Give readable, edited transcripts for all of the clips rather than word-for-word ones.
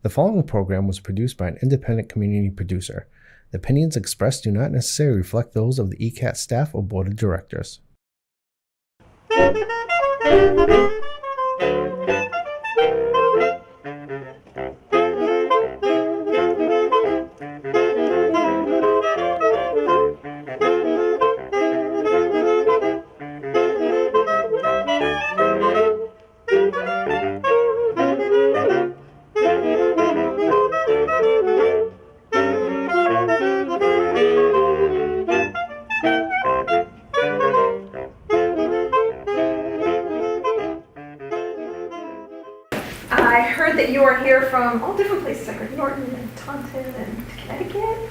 The following program was produced by an independent community producer. The opinions expressed do not necessarily reflect those of the ECAT staff or board of directors. I heard that you are here from all different places. I heard Norton and Taunton and Connecticut,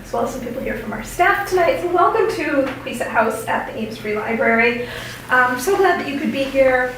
as well as some people here from our staff tonight. So welcome to Queeset House at the Ames Free Library. I'm so glad that you could be here.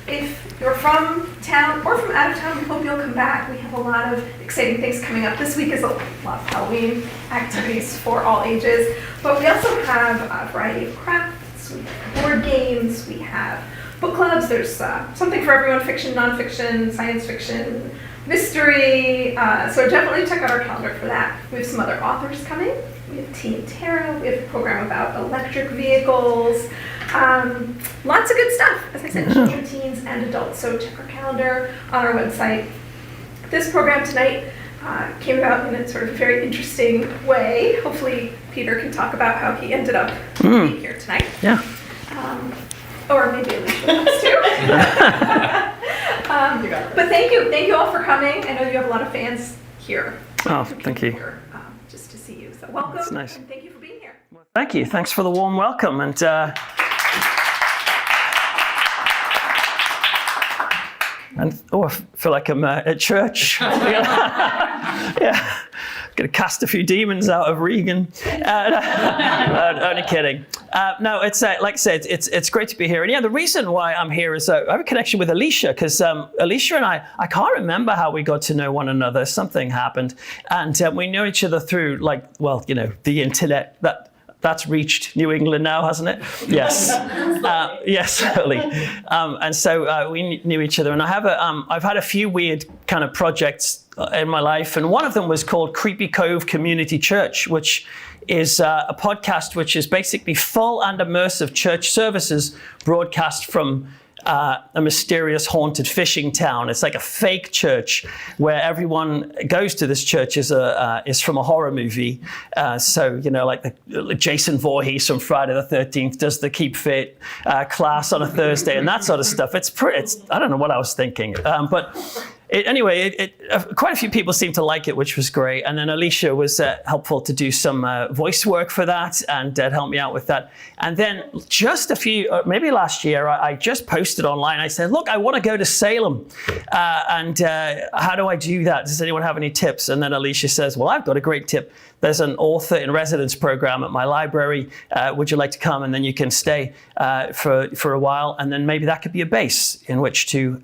If you're from town or from out of town, we hope you'll come back. We have a lot of exciting things coming up. This week is a lot of Halloween activities for all ages, but we also have a variety of crafts, we have board games, we have book clubs. There's something for everyone: fiction, nonfiction, science fiction, mystery. So definitely check out our calendar for that. We have some other authors coming. We have Teen Tarot. We have a program about electric vehicles. Lots of good stuff, as I said, children, teens, and adults. So check our calendar on our website. This program tonight came about in a sort of very interesting way. Hopefully Peter can talk about how he ended up being here tonight. Yeah. Or maybe Alicia wants to. But thank you all for coming. I know you have a lot of fans here. Oh, thank you. Here, just to see you. So welcome. That's nice. And thank you for being here. Well, thank you. Thanks for the warm welcome. And I feel like I'm at church. Yeah. Going to cast a few demons out of Regan. Only kidding. No, it's like I said, it's great to be here. And yeah, the reason why I'm here is I have a connection with Alicia, because Alicia and I can't remember how we got to know one another. Something happened, and we know each other through the internet. That's reached New England now, hasn't it? Yes. Yes, certainly. And so we knew each other. And I've had a few weird kind of projects in my life. And one of them was called Creepy Cove Community Church, which is a podcast which is basically full and immersive church services broadcast from a mysterious haunted fishing town. It's like a fake church where everyone goes to this church is from a horror movie. So, like Jason Voorhees from Friday the 13th does the Keep Fit class on a Thursday and that sort of stuff. It's I don't know what I was thinking, but quite a few people seemed to like it, which was great. And then Alicia was helpful to do some voice work for that and helped me out with that. And then just maybe last year, I just posted online. I said, look, I want to go to Salem. And how do I do that? Does anyone have any tips? And then Alicia says, well, I've got a great tip. There's an author in residence program at my library. Would you like to come? And then you can stay for a while. And then maybe that could be a base in which to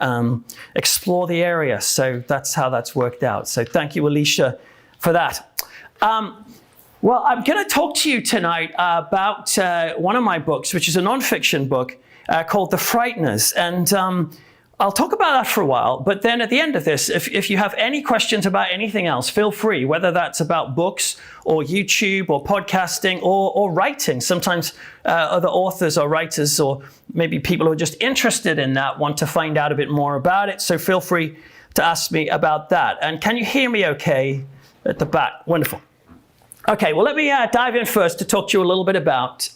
explore the area. So that's how that's worked out. So thank you, Alicia, for that. Well, I'm going to talk to you tonight about one of my books, which is a nonfiction book called The Frighteners. And I'll talk about that for a while, but then at the end of this, if you have any questions about anything else, feel free, whether that's about books or YouTube or podcasting or writing. Sometimes other authors or writers or maybe people who are just interested in that want to find out a bit more about it. So feel free to ask me about that. And can you hear me okay at the back? Wonderful. Okay, well, let me dive in first to talk to you a little bit about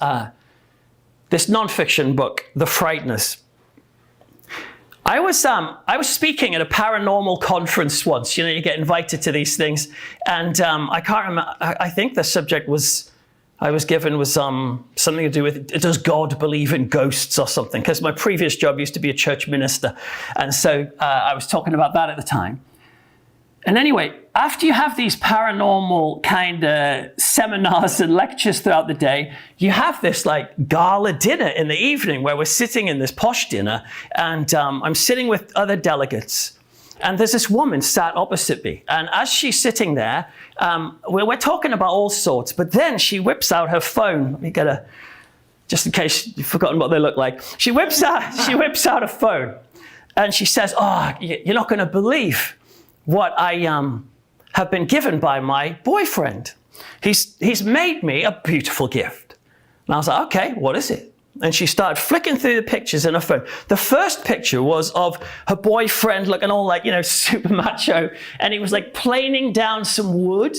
this nonfiction book, The Frighteners. I was speaking at a paranormal conference once. You get invited to these things, and I can't remember. I think the subject I was given was something to do with, does God believe in ghosts or something? Because my previous job used to be a church minister, and so I was talking about that at the time. And anyway, after you have these paranormal kind of seminars and lectures throughout the day, you have this gala dinner in the evening where we're sitting in this posh dinner, and I'm sitting with other delegates. And there's this woman sat opposite me. And as she's sitting there, we're talking about all sorts, but then she whips out her phone. Let me get just in case you've forgotten what they look like. She whips out a phone, and she says, "Oh, you're not going to believe what I have been given by my boyfriend. He's made me a beautiful gift. And I was like, okay, what is it? And she started flicking through the pictures in her phone. The first picture was of her boyfriend looking all like, super macho. And he was like planing down some wood.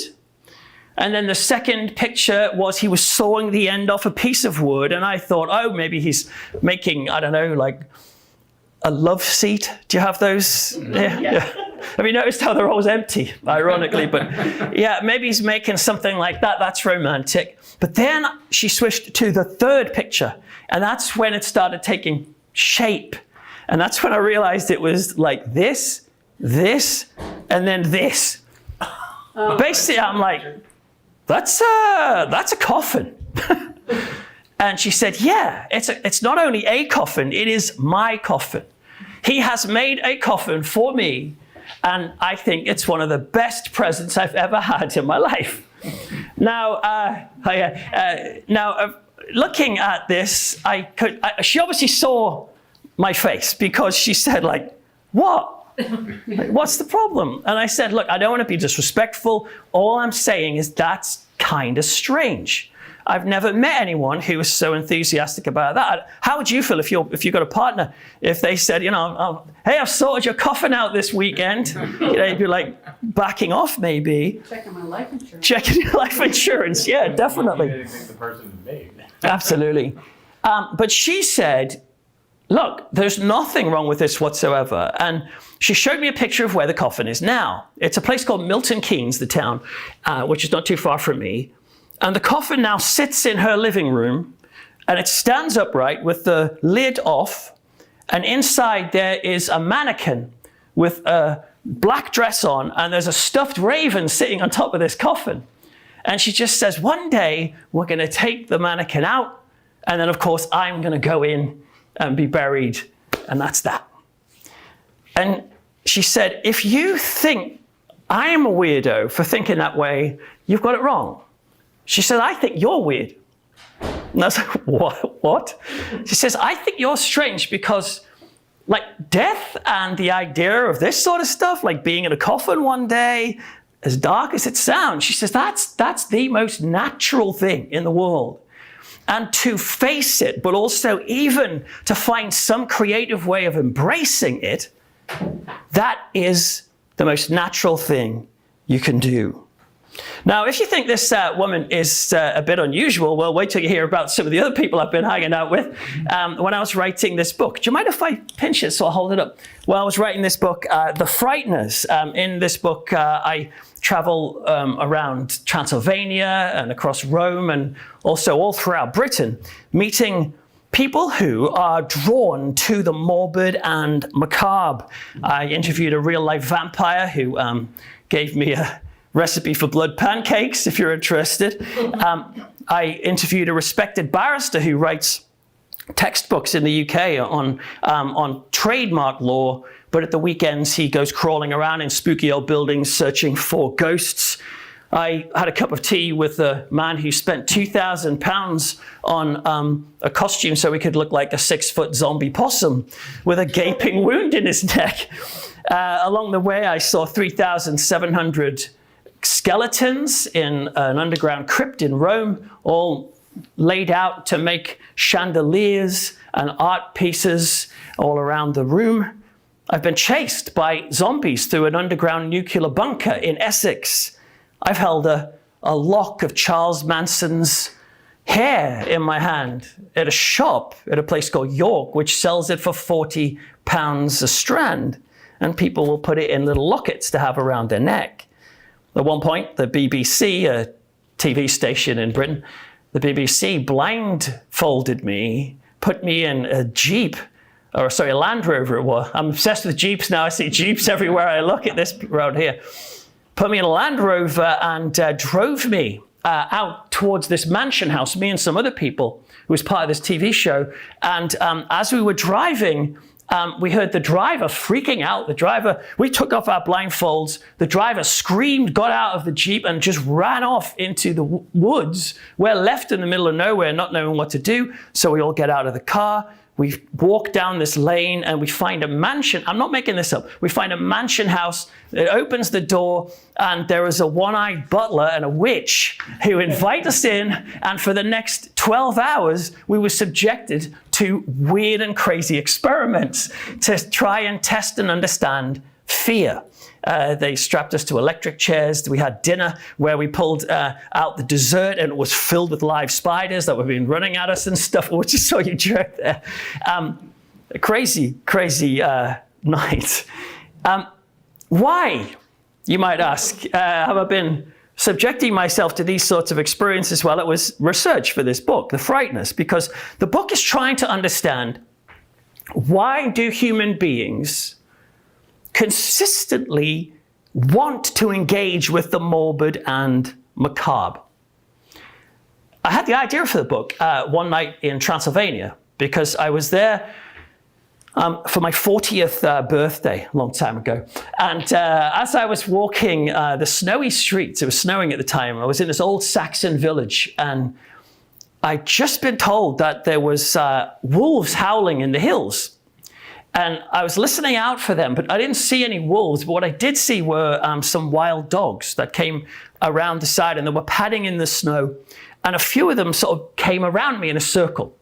And then the second picture was he was sawing the end off a piece of wood. And I thought, oh, maybe he's making, I don't know, like a love seat. Do you have those? Yeah. Have you noticed how they're always empty, ironically? But yeah, maybe he's making something like that. That's romantic. But then she switched to the third picture. And that's when it started taking shape. And that's when I realized it was like this, and then this. Oh, basically, I'm like, that's a coffin. And she said, yeah, it's not only a coffin, it is my coffin. He has made a coffin for me. And I think it's one of the best presents I've ever had in my life. Now, looking at this, she obviously saw my face because she said, like, what? Like, what's the problem? And I said, look, I don't want to be disrespectful. All I'm saying is that's kind of strange. I've never met anyone who was so enthusiastic about that. How would you feel if you got a partner, if they said, hey, I've sorted your coffin out this weekend? You'd be like backing off maybe. Checking my life insurance. Checking your life insurance, yeah, definitely. You think the person is made. Absolutely. But she said, look, there's nothing wrong with this whatsoever. And she showed me a picture of where the coffin is now. It's a place called Milton Keynes, the town, which is not too far from me. And the coffin now sits in her living room, and it stands upright with the lid off. And inside there is a mannequin with a black dress on, and there's a stuffed raven sitting on top of this coffin. And she just says, one day we're going to take the mannequin out, and then of course I'm going to go in and be buried, and that's that. And she said, if you think I am a weirdo for thinking that way, you've got it wrong. She said, I think you're weird. And I was like, what? She says, I think you're strange because like death and the idea of this sort of stuff, like being in a coffin one day, as dark as it sounds, she says, that's the most natural thing in the world. And to face it, but also even to find some creative way of embracing it, that is the most natural thing you can do. Now, if you think this woman is a bit unusual, well, wait till you hear about some of the other people I've been hanging out with when I was writing this book. Do you mind if I pinch it so I'll hold it up? Well, I was writing this book, The Frighteners. In this book, I travel around Transylvania and across Rome and also all throughout Britain, meeting people who are drawn to the morbid and macabre. I interviewed a real-life vampire who gave me a recipe for blood pancakes, if you're interested. I interviewed a respected barrister who writes textbooks in the UK on trademark law, but at the weekends he goes crawling around in spooky old buildings searching for ghosts. I had a cup of tea with a man who spent £2,000 on a costume so he could look like a 6-foot zombie possum with a gaping wound in his neck. Along the way, I saw 3,700 skeletons in an underground crypt in Rome, all laid out to make chandeliers and art pieces all around the room. I've been chased by zombies through an underground nuclear bunker in Essex. I've held a lock of Charles Manson's hair in my hand at a shop at a place called York, which sells it for £40 a strand. And people will put it in little lockets to have around their neck. At one point, the BBC, a TV station in Britain, the BBC blindfolded me, put me in a Jeep, a Land Rover it was. I'm obsessed with Jeeps now. I see Jeeps everywhere I look at this road here. Put me in a Land Rover and drove me out towards this mansion house, me and some other people who was part of this TV show. And as we were driving, we heard the driver freaking out. We took off our blindfolds. The driver screamed, got out of the Jeep and just ran off into the woods. We're left in the middle of nowhere, not knowing what to do. So we all get out of the car. we walk down this lane and we find a mansion. I'm not making this up. We find a mansion house. It opens the door and there is a one-eyed butler and a witch who invite us in. And for the next 12 hours, we were subjected to weird and crazy experiments to try and test and understand fear. They strapped us to electric chairs. We had dinner where we pulled out the dessert and it was filled with live spiders that were being running at us and stuff. We just saw you jerk there. Crazy night. Why, you might ask, have I been subjecting myself to these sorts of experiences? Well, it was research for this book, The Frighteners, because the book is trying to understand, why do human beings consistently want to engage with the morbid and macabre? I had the idea for the book one night in Transylvania because I was there for my 40th birthday, a long time ago. And as I was walking the snowy streets, it was snowing at the time, I was in this old Saxon village, and I'd just been told that there was wolves howling in the hills. And I was listening out for them, but I didn't see any wolves. But what I did see were some wild dogs that came around the side and they were padding in the snow. And a few of them sort of came around me in a circle.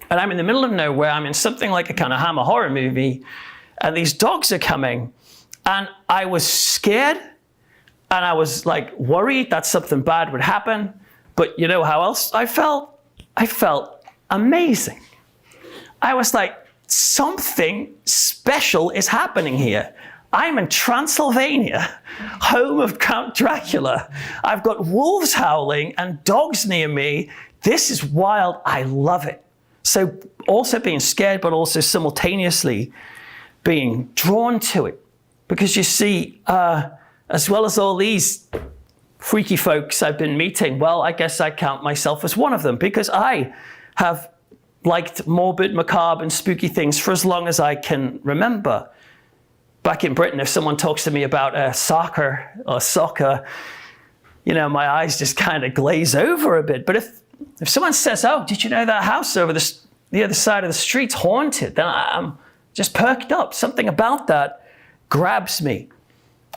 And I'm in the middle of nowhere. I'm in something like a kind of Hammer horror movie. And these dogs are coming. And I was scared. And I was like worried that something bad would happen. But you know how else I felt? I felt amazing. I was like, something special is happening here. I'm in Transylvania, home of Count Dracula. I've got wolves howling and dogs near me. This is wild. I love it. So also being scared, but also simultaneously being drawn to it. Because you see, as well as all these freaky folks I've been meeting, well, I guess I count myself as one of them, because I have liked morbid, macabre, and spooky things for as long as I can remember. Back in Britain, if someone talks to me about soccer, you know, my eyes just kind of glaze over a bit. But if someone says, oh, did you know that house over the other side of the street's haunted? Then I'm just perked up. Something about that grabs me.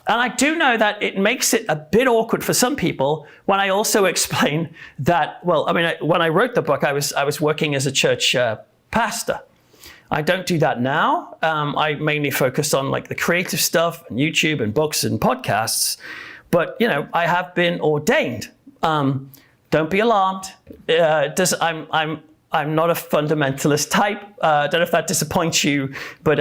And I do know that it makes it a bit awkward for some people when I also explain that, well, I mean, when I wrote the book, I was working as a church pastor. I don't do that now. I mainly focus on like the creative stuff and YouTube and books and podcasts. But, you know, I have been ordained. Don't be alarmed. I'm not a fundamentalist type. I don't know if that disappoints you, but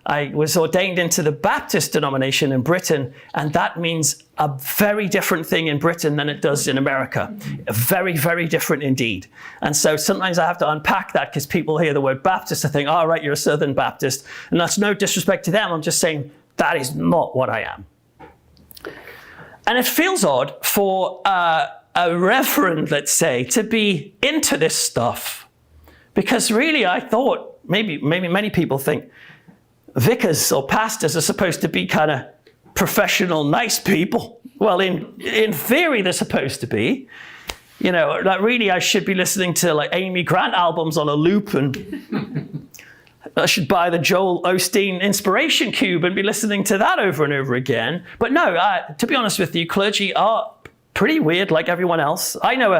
I was ordained into the Baptist denomination in Britain, and that means a very different thing in Britain than it does in America. Very, very different indeed. And so sometimes I have to unpack that because people hear the word Baptist and think, oh, right, you're a Southern Baptist. And that's no disrespect to them. I'm just saying that is not what I am. And it feels odd for a reverend, let's say, to be into this stuff. Because really, I thought, maybe many people think, vicars or pastors are supposed to be kind of professional, nice people. Well, in theory, they're supposed to be. You know, like really, I should be listening to like Amy Grant albums on a loop, and I should buy the Joel Osteen Inspiration Cube and be listening to that over and over again. But no, to be honest with you, clergy are pretty weird, like everyone else. I know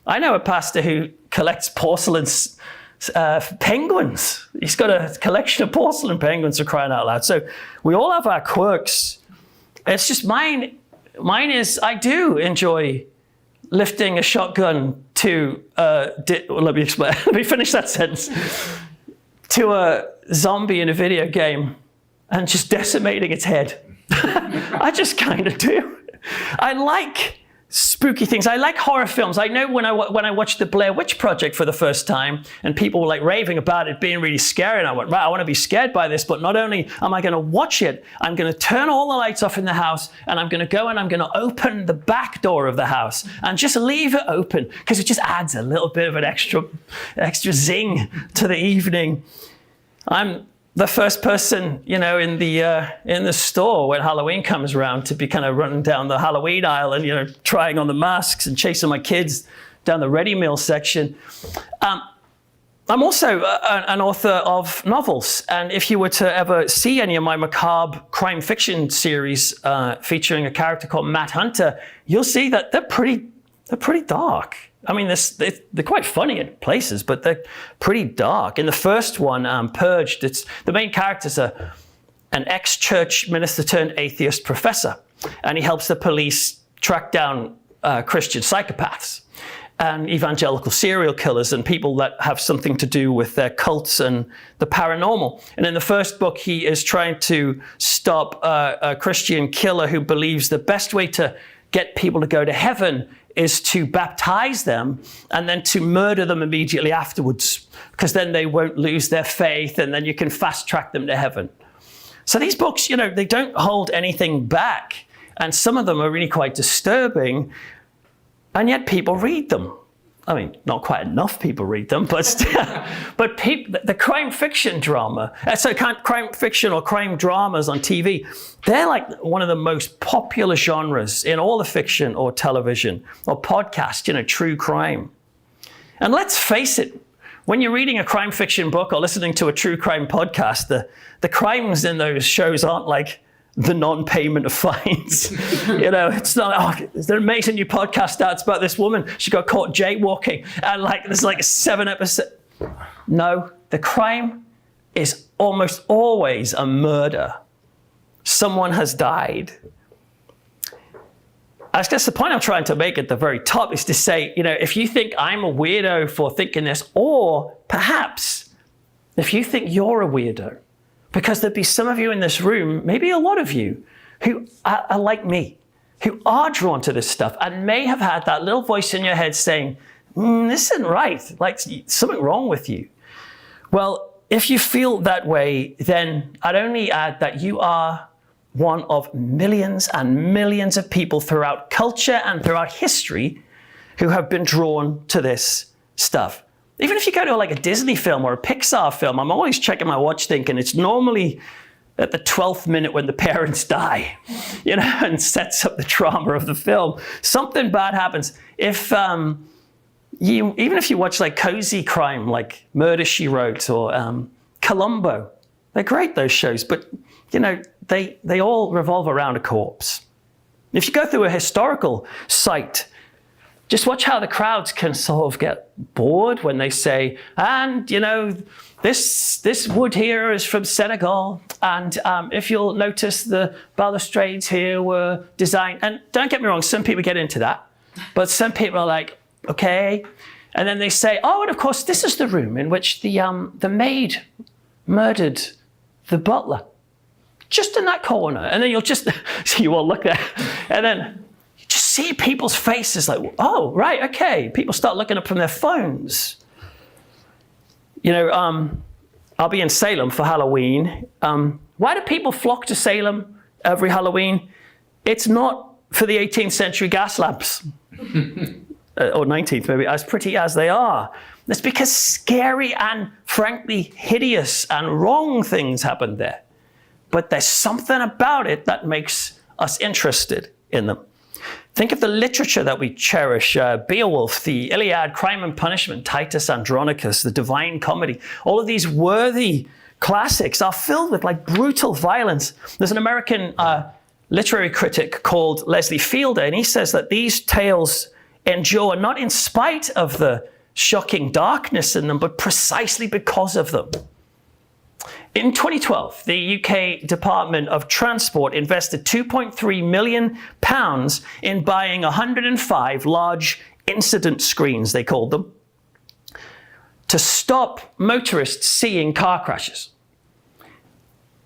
a pastor who collects porcelain penguins. He's got a collection of porcelain penguins, for crying out loud. So we all have our quirks. It's just mine is, I do enjoy lifting a shotgun to, let me explain, let me finish that sentence, to a zombie in a video game and just decimating its head. I just kind of do. I like spooky things. I like horror films. I know when I watched the Blair Witch Project for the first time and people were like raving about it being really scary, and I went, right, I want to be scared by this, but not only am I going to watch it, I'm going to turn all the lights off in the house, and I'm going to go and I'm going to open the back door of the house and just leave it open because it just adds a little bit of an extra zing to the evening. I'm the first person, you know, in the store when Halloween comes around to be kind of running down the Halloween aisle and, you know, trying on the masks and chasing my kids down the ready meal section. I'm also an author of novels, and if you were to ever see any of my macabre crime fiction series featuring a character called Matt Hunter, you'll see that they're pretty dark. I mean, they're quite funny in places, but they're pretty dark. In the first one, Purged, the main character's an ex-church minister turned atheist professor, and he helps the police track down Christian psychopaths and evangelical serial killers and people that have something to do with their cults and the paranormal. And in the first book, he is trying to stop a Christian killer who believes the best way to get people to go to heaven is to baptize them and then to murder them immediately afterwards, because then they won't lose their faith and then you can fast track them to heaven. So these books, they don't hold anything back, and some of them are really quite disturbing, and yet people read them. I mean, not quite enough people read them, but still, but the crime fiction drama, crime fiction or crime dramas on TV, they're like one of the most popular genres in all the fiction or television or podcast, true crime. And let's face it, when you're reading a crime fiction book or listening to a true crime podcast, the crimes in those shows aren't like the non-payment of fines. It's not, there's an amazing new podcast out about this woman. She got caught jaywalking, and there's a 7 episode. No, the crime is almost always a murder. Someone has died. I guess the point I'm trying to make at the very top is to say, if you think I'm a weirdo for thinking this, or perhaps if you think you're a weirdo, because there'd be some of you in this room, maybe a lot of you, who are like me, who are drawn to this stuff and may have had that little voice in your head saying, this isn't right, something wrong with you. Well, if you feel that way, then I'd only add that you are one of millions and millions of people throughout culture and throughout history who have been drawn to this stuff. Even if you go to a Disney film or a Pixar film, I'm always checking my watch thinking it's normally at the 12th minute when the parents die, and sets up the drama of the film. Something bad happens. Even if you watch cozy crime like Murder, She Wrote or Columbo, they're great, those shows, but they all revolve around a corpse. If you go through a historical site, just watch how the crowds can sort of get bored when they say, and this wood here is from Senegal, and if you'll notice the balustrades here were designed, and don't get me wrong, some people get into that, but some people are like, okay, and then they say, oh, and of course this is the room in which the maid murdered the butler, just in that corner, and then you all look there, and then just see people's faces oh, right, okay. People start looking up from their phones. I'll be in Salem for Halloween. Why do people flock to Salem every Halloween? It's not for the 18th century gas lamps, or 19th maybe, as pretty as they are. It's because scary and frankly hideous and wrong things happened there. But there's something about it that makes us interested in them. Think of the literature that we cherish, Beowulf, the Iliad, Crime and Punishment, Titus Andronicus, the Divine Comedy. All of these worthy classics are filled with brutal violence. There's an American literary critic called Leslie Fielder, and he says that these tales endure not in spite of the shocking darkness in them, but precisely because of them. In 2012, the UK Department of Transport invested £2.3 million in buying 105 large incident screens, they called them, to stop motorists seeing car crashes.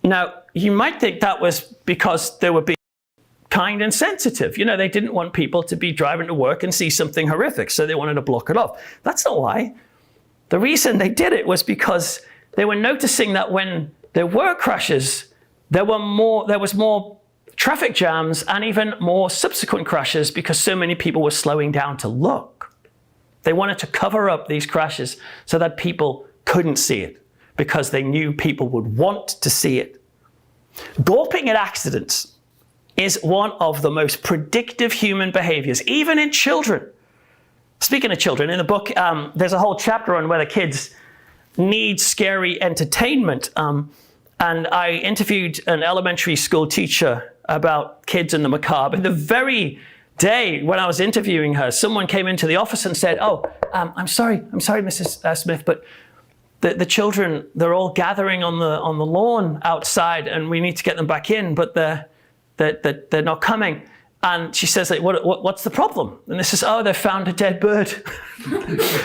Now, you might think that was because they were being kind and sensitive. They didn't want people to be driving to work and see something horrific, so they wanted to block it off. That's not why. The reason they did it was because they were noticing that when there were crashes, there was more traffic jams and even more subsequent crashes because so many people were slowing down to look. They wanted to cover up these crashes so that people couldn't see it because they knew people would want to see it. Gawping at accidents is one of the most predictive human behaviors, even in children. Speaking of children, in the book, there's a whole chapter on whether kids need scary entertainment. And I interviewed an elementary school teacher about kids and the macabre. And the very day when I was interviewing her, someone came into the office and said, I'm sorry, Mrs. Smith, but the children, they're all gathering on the lawn outside and we need to get them back in, but they're not coming. And she says, like, what's the problem? And they says, they found a dead bird.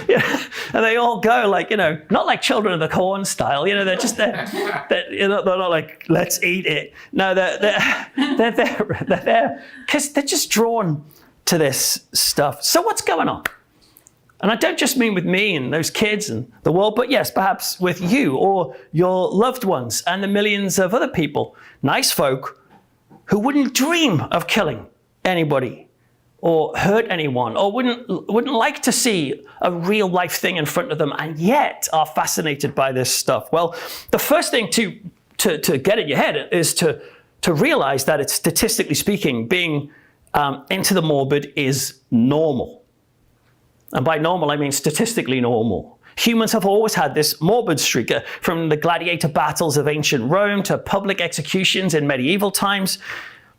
Yeah. And they all go like, not like Children of the Corn style, they're just, they're not like, let's eat it. No, they're there because they're just drawn to this stuff. So what's going on? And I don't just mean with me and those kids and the world, but yes, perhaps with you or your loved ones and the millions of other people, nice folk who wouldn't dream of killing anybody or hurt anyone or wouldn't like to see a real life thing in front of them and yet are fascinated by this stuff. Well, the first thing to get in your head is to realize that it's, statistically speaking, being into the morbid is normal. And by normal, I mean statistically normal. Humans have always had this morbid streak, from the gladiator battles of ancient Rome to public executions in medieval times,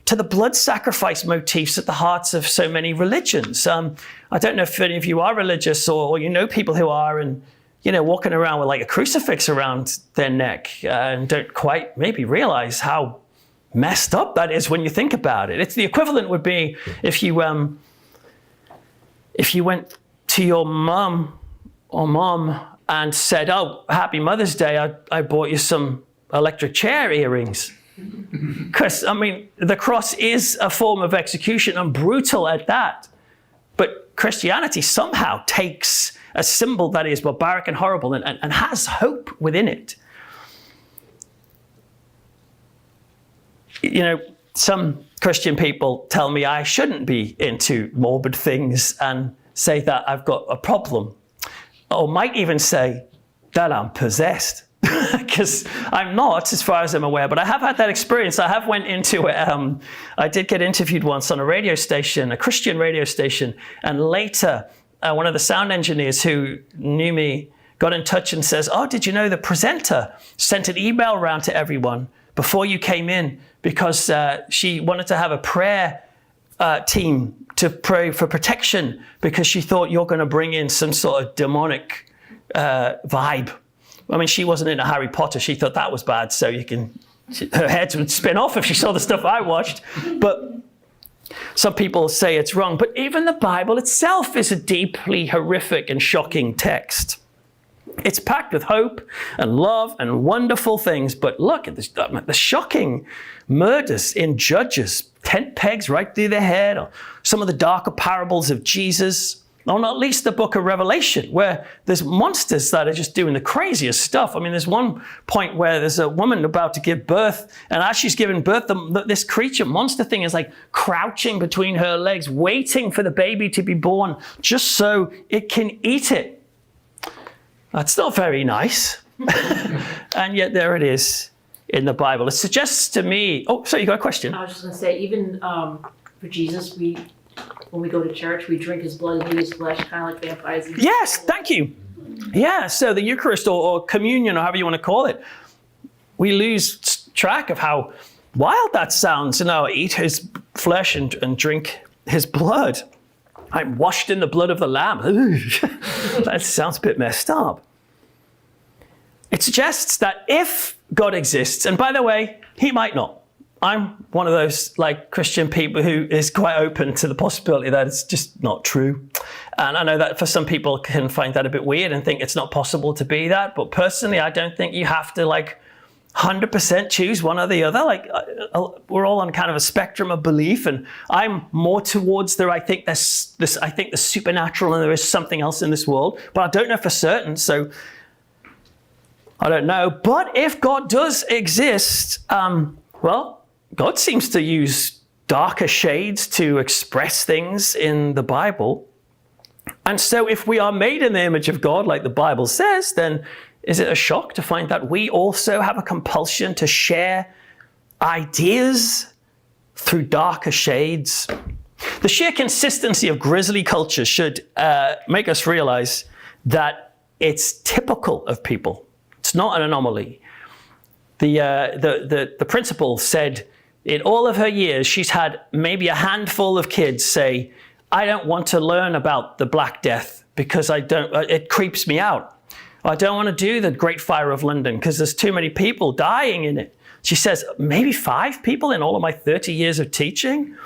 to the blood sacrifice motifs at the hearts of so many religions. I don't know if any of you are religious or people who are and, walking around with like a crucifix around their neck and don't quite maybe realize how messed up that is when you think about it. It's the equivalent would be if you went to your mom and said, happy Mother's Day, I bought you some electric chair earrings. Because, the cross is a form of execution and brutal at that. But Christianity somehow takes a symbol that is barbaric and horrible and has hope within it. Some Christian people tell me I shouldn't be into morbid things and say that I've got a problem. Or might even say that I'm possessed. Because I'm not, as far as I'm aware, but I have had that experience. I have went into it. I did get interviewed once on a radio station, a Christian radio station, and later one of the sound engineers who knew me got in touch and says, did you know the presenter sent an email around to everyone before you came in because she wanted to have a prayer team to pray for protection because she thought you're going to bring in some sort of demonic vibe. She wasn't into Harry Potter. She thought that was bad, so her head would spin off if she saw the stuff I watched. But some people say it's wrong. But even the Bible itself is a deeply horrific and shocking text. It's packed with hope and love and wonderful things. But look at this, the shocking murders in Judges, tent pegs right through their head, or some of the darker parables of Jesus. Or not least the book of Revelation, where there's monsters that are just doing the craziest stuff. There's one point where there's a woman about to give birth, and as she's giving birth, this creature, monster thing is like crouching between her legs, waiting for the baby to be born, just so it can eat it. That's not very nice. And yet there it is in the Bible. It suggests to me... so you got a question? I was just going to say, even for Jesus, when we go to church, we drink his blood and eat his flesh, kind of like vampires. Yes, thank you. Yeah, so the Eucharist or communion or however you want to call it, we lose track of how wild that sounds. Eat his flesh and drink his blood. I'm washed in the blood of the Lamb. That sounds a bit messed up. It suggests that if God exists, and by the way, he might not. I'm one of those Christian people who is quite open to the possibility that it's just not true. And I know that for some people can find that a bit weird and think it's not possible to be that. But personally, I don't think you have to 100% choose one or the other. We're all on kind of a spectrum of belief. And I'm more towards I think the supernatural and there is something else in this world. But I don't know for certain. So I don't know. But if God does exist, God seems to use darker shades to express things in the Bible. And so if we are made in the image of God, like the Bible says, then is it a shock to find that we also have a compulsion to share ideas through darker shades? The sheer consistency of grisly culture should make us realize that it's typical of people. It's not an anomaly. The principal said in all of her years, she's had maybe a handful of kids say, I don't want to learn about the Black Death because it creeps me out. I don't want to do the Great Fire of London because there's too many people dying in it. She says, maybe 5 people in all of my 30 years of teaching.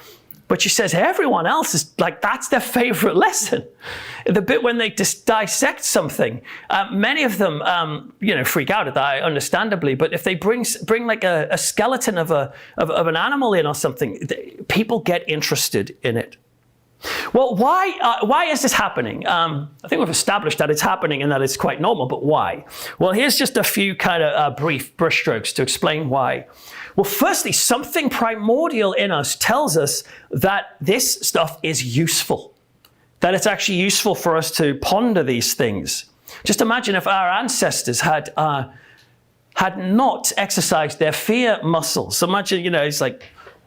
But she says everyone else is like, that's their favorite lesson. The bit when they dissect something, many of them, freak out at that, understandably. But if they bring like a skeleton of an animal in or something, people get interested in it. Well, why is this happening? I think we've established that it's happening and that it's quite normal, but why? Well, here's just a few kind of brief brushstrokes to explain why. Well, firstly, something primordial in us tells us that this stuff is useful, that it's actually useful for us to ponder these things. Just imagine if our ancestors had not exercised their fear muscles. So imagine, it's like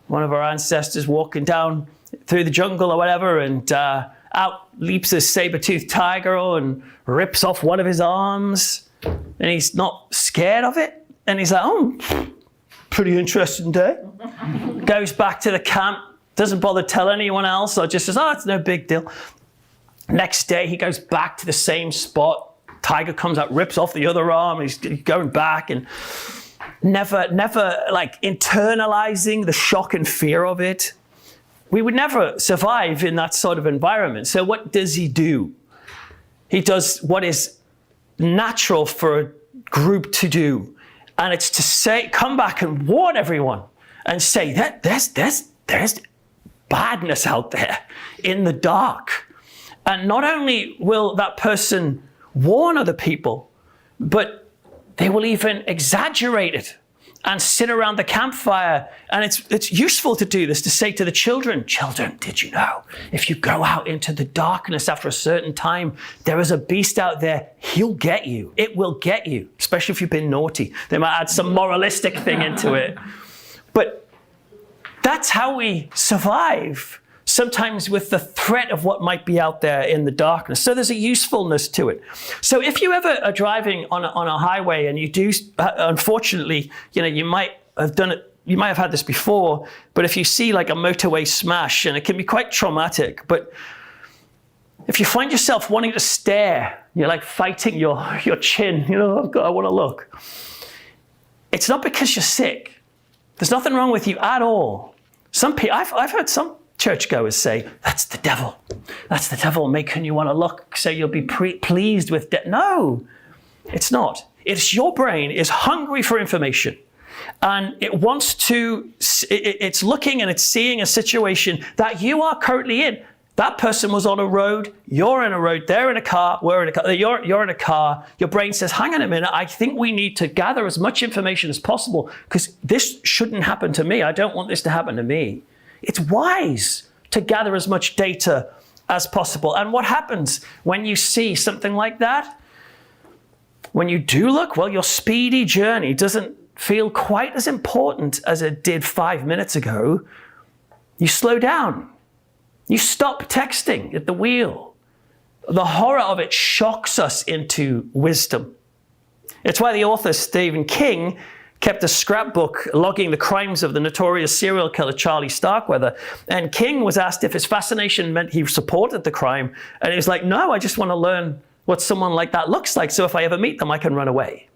one of our ancestors walking down through the jungle or whatever, and out leaps a saber-toothed tiger and rips off one of his arms, and he's not scared of it. And he's like, oh, pretty interesting day. Goes back to the camp, doesn't bother telling anyone else, or just says, oh, it's no big deal. Next day, he goes back to the same spot. Tiger comes out, rips off the other arm, he's going back, and never like internalizing the shock and fear of it. We would never survive in that sort of environment. So what does he do? He does what is natural for a group to do. And it's to come back and warn everyone and say that there's badness out there in the dark. And not only will that person warn other people, but they will even exaggerate it and sit around the campfire. And it's useful to do this, to say to the children, did you know, if you go out into the darkness after a certain time, there is a beast out there, he'll get you. It will get you, especially if you've been naughty. They might add some moralistic thing into it. But that's how we survive, sometimes with the threat of what might be out there in the darkness. So there's a usefulness to it. So if you ever are driving on a highway and you do, unfortunately, you might have done it, you might have had this before, but if you see like a motorway smash, and it can be quite traumatic, but if you find yourself wanting to stare, you're like fighting your chin, I want to look. It's not because you're sick. There's nothing wrong with you at all. Some people, I've heard some churchgoers say, that's the devil. That's the devil making you want to look so you'll be pleased with death. No, it's not. It's your brain is hungry for information. And it wants to, it's looking and it's seeing a situation that you are currently in. That person was on a road, you're in a road, they're in a car, we're in a car, you're in a car. Your brain says, hang on a minute, I think we need to gather as much information as possible because this shouldn't happen to me. I don't want this to happen to me. It's wise to gather as much data as possible. And what happens when you see something like that? When you do look, well, your speedy journey doesn't feel quite as important as it did 5 minutes ago. You slow down. You stop texting at the wheel. The horror of it shocks us into wisdom. It's why the author Stephen King kept a scrapbook logging the crimes of the notorious serial killer Charlie Starkweather. And King was asked if his fascination meant he supported the crime. And he was like, no, I just want to learn what someone like that looks like. So if I ever meet them, I can run away.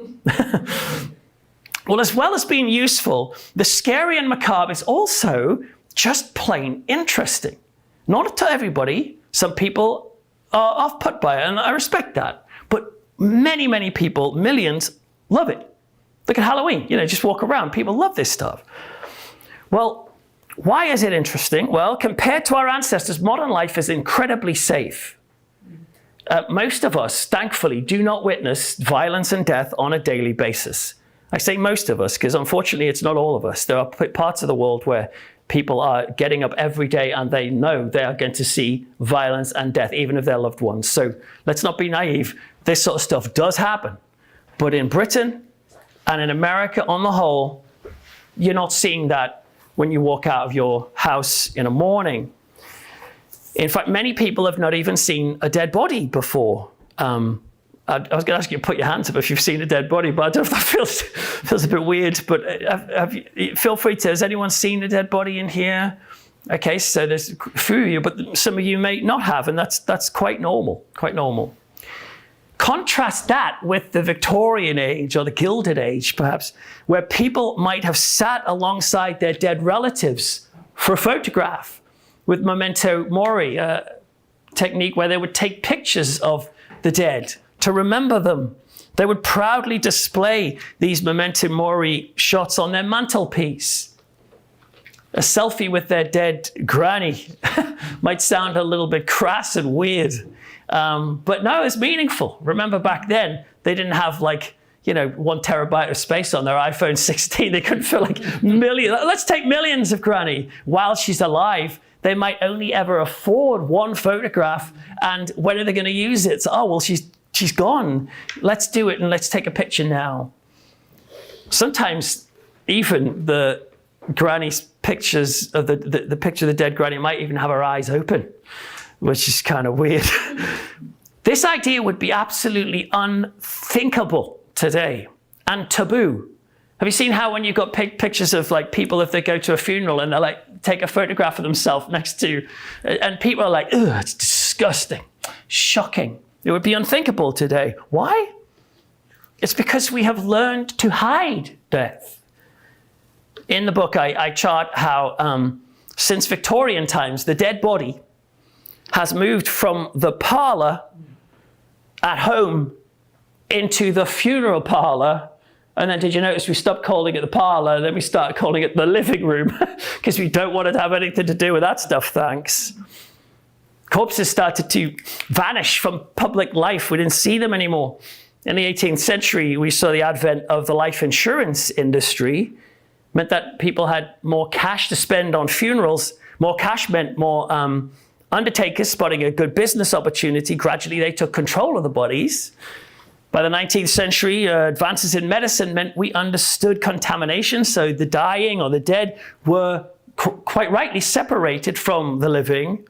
Well, as well as being useful, the scary and macabre is also just plain interesting. Not to everybody. Some people are off-put by it, and I respect that. But many, many people, millions, love it. Look at Halloween, just walk around. People love this stuff. Well, why is it interesting? Well, compared to our ancestors, modern life is incredibly safe. Most of us, thankfully, do not witness violence and death on a daily basis. I say most of us because unfortunately it's not all of us. There are parts of the world where people are getting up every day and they know they are going to see violence and death, even of their loved ones. So let's not be naive. This sort of stuff does happen. But in Britain, and in America on the whole, you're not seeing that when you walk out of your house in the morning. In fact, many people have not even seen a dead body before. I was going to ask you to put your hands up if you've seen a dead body, but I don't know if that feels a bit weird. But feel free to. Has anyone seen a dead body in here? Okay, so there's a few of you, but some of you may not have, and that's quite normal. Quite normal. Contrast that with the Victorian age or the Gilded Age, perhaps, where people might have sat alongside their dead relatives for a photograph with memento mori, a technique where they would take pictures of the dead to remember them. They would proudly display these memento mori shots on their mantelpiece. A selfie with their dead granny might sound a little bit crass and weird, but no, it's meaningful. Remember back then, they didn't have 1 terabyte of space on their iPhone 16. They couldn't fill millions. Let's take millions of granny while she's alive. They might only ever afford one photograph, and when are they going to use it? So, oh, well, she's gone. Let's do it, and let's take a picture now. Sometimes even the granny's pictures of the picture of the dead granny might even have her eyes open, which is kind of weird. This idea would be absolutely unthinkable today and taboo. Have you seen how when you've got pictures of people, if they go to a funeral and they take a photograph of themselves next to, and people are like, ugh, it's disgusting, shocking. It would be unthinkable today. Why? It's because we have learned to hide death. In the book, I chart how since Victorian times, the dead body has moved from the parlor at home into the funeral parlor. And then did you notice we stopped calling it the parlor, then we started calling it the living room because we don't want it to have anything to do with that stuff, thanks. Corpses started to vanish from public life. We didn't see them anymore. In the 18th century, we saw the advent of the life insurance industry. Meant that people had more cash to spend on funerals. More cash meant more undertakers spotting a good business opportunity. Gradually, they took control of the bodies. By the 19th century, advances in medicine meant we understood contamination, so the dying or the dead were quite rightly separated from the living.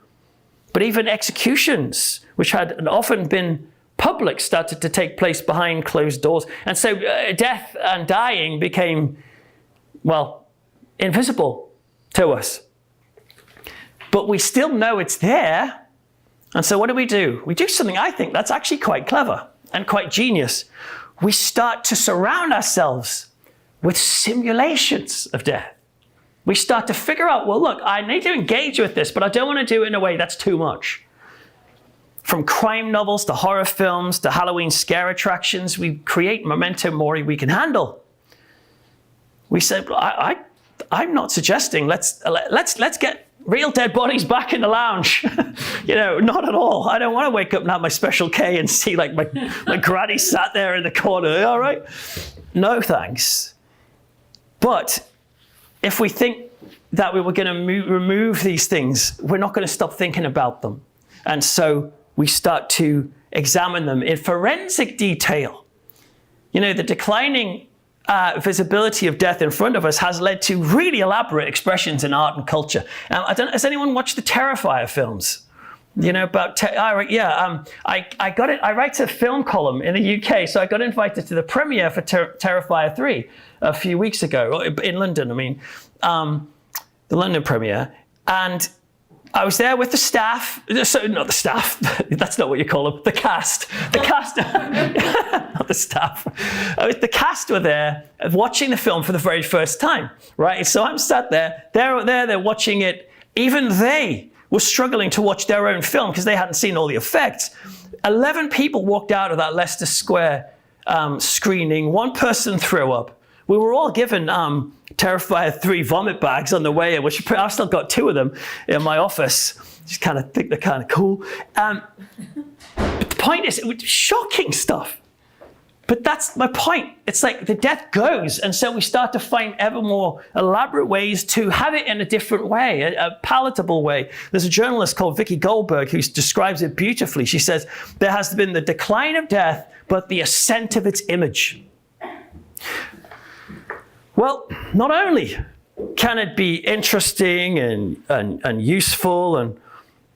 But even executions, which had often been public, started to take place behind closed doors. And so death and dying became, invisible to us. But we still know it's there. And so what do? We do something I think that's actually quite clever and quite genius. We start to surround ourselves with simulations of death. We start to figure out, well, look, I need to engage with this, but I don't want to do it in a way that's too much. From crime novels to horror films to Halloween scare attractions, we create memento mori we can handle. We said, I'm not suggesting let's get real dead bodies back in the lounge. Not at all. I don't want to wake up and have my Special K and see my granny sat there in the corner. All right. No, thanks. But if we think that we were going to remove these things, we're not going to stop thinking about them. And so we start to examine them in forensic detail. The declining visibility of death in front of us has led to really elaborate expressions in art and culture. Has anyone watched the Terrifier films? About I got it. I write a film column in the UK, so I got invited to the premiere for Terrifier 3 a few weeks ago in London. The London premiere, and I was there with the staff. So not the staff. That's not what you call them. The cast. The cast. Not the staff. The cast were there watching the film for the very first time. Right. So I'm sat there. They're watching it. Even they were struggling to watch their own film because they hadn't seen all the effects. 11 people walked out of that Leicester Square screening. One person threw up. We were all given Terrifier 3 vomit bags on the way in, which I've still got 2 of them in my office. Just kind of think they're kind of cool. But the point is, it was shocking stuff. But that's my point. It's like the death goes, and so we start to find ever more elaborate ways to have it in a different way, a palatable way. There's a journalist called Vicky Goldberg who describes it beautifully. She says, there has been the decline of death, but the ascent of its image. Well, not only can it be interesting and useful and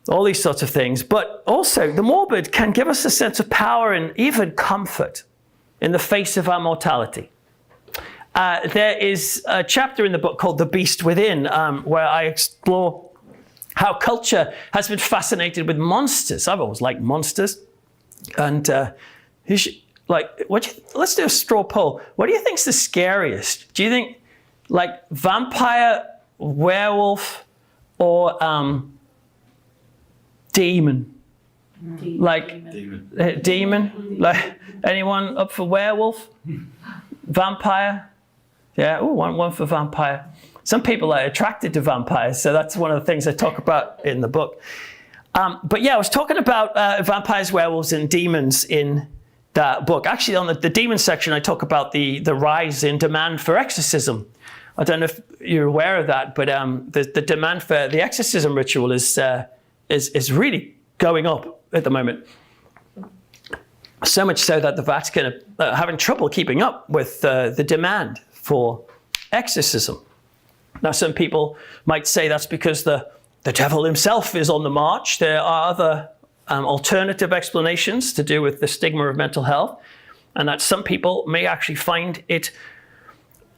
all these sorts of things. But also, the morbid can give us a sense of power and even comfort in the face of our mortality. There is a chapter in the book called The Beast Within, where I explore how culture has been fascinated with monsters. I've always liked monsters. And let's do a straw poll. What do you think's the scariest? Do you think like vampire, werewolf, or demon? Demon? Like anyone up for werewolf? Vampire? Yeah, one for vampire. Some people are attracted to vampires, so that's one of the things I talk about in the book. But yeah, I was talking about vampires, werewolves, and demons in that book. Actually, on the demon section, I talk about the rise in demand for exorcism. I don't know if you're aware of that, but the demand for the exorcism ritual is really going up at the moment. So much so that the Vatican are having trouble keeping up with the demand for exorcism. Now, some people might say that's because the devil himself is on the march. There are other alternative explanations to do with the stigma of mental health, and that some people may actually find it,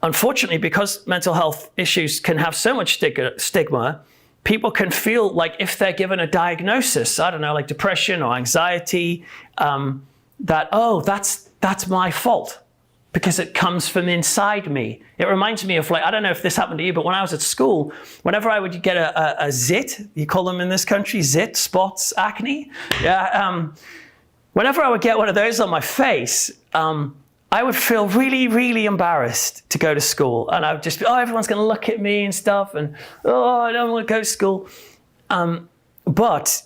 unfortunately, because mental health issues can have so much stigma, people can feel like if they're given a diagnosis, I don't know, like depression or anxiety, that's my fault because it comes from inside me. It reminds me of, like, I don't know if this happened to you, but when I was at school, whenever I would get a zit, you call them in this country, zit, spots, acne. Yeah. Whenever I would get one of those on my face, I would feel really, really embarrassed to go to school. And I would just be, everyone's going to look at me and stuff. And, I don't want to go to school. But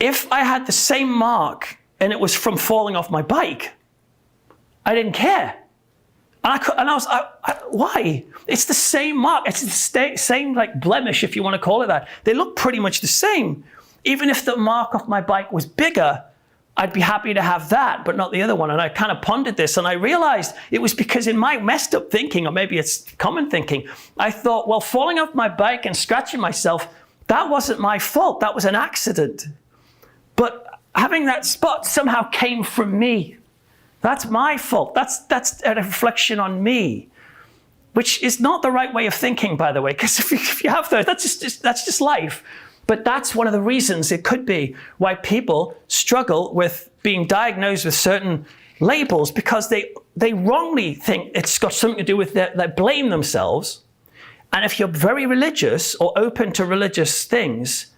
if I had the same mark and it was from falling off my bike, I didn't care. And I was, why? It's the same mark. It's the same like blemish, if you want to call it that. They look pretty much the same. Even if the mark off my bike was bigger, I'd be happy to have that, but not the other one. And I kind of pondered this, and I realized it was because in my messed up thinking, or maybe it's common thinking, I thought, well, falling off my bike and scratching myself, that wasn't my fault. That was an accident. But having that spot somehow came from me. That's my fault. That's a reflection on me, which is not the right way of thinking, by the way, because if you have those, that's just life. But that's one of the reasons it could be why people struggle with being diagnosed with certain labels, because they wrongly think it's got something to do with they blame themselves. And if you're very religious or open to religious things,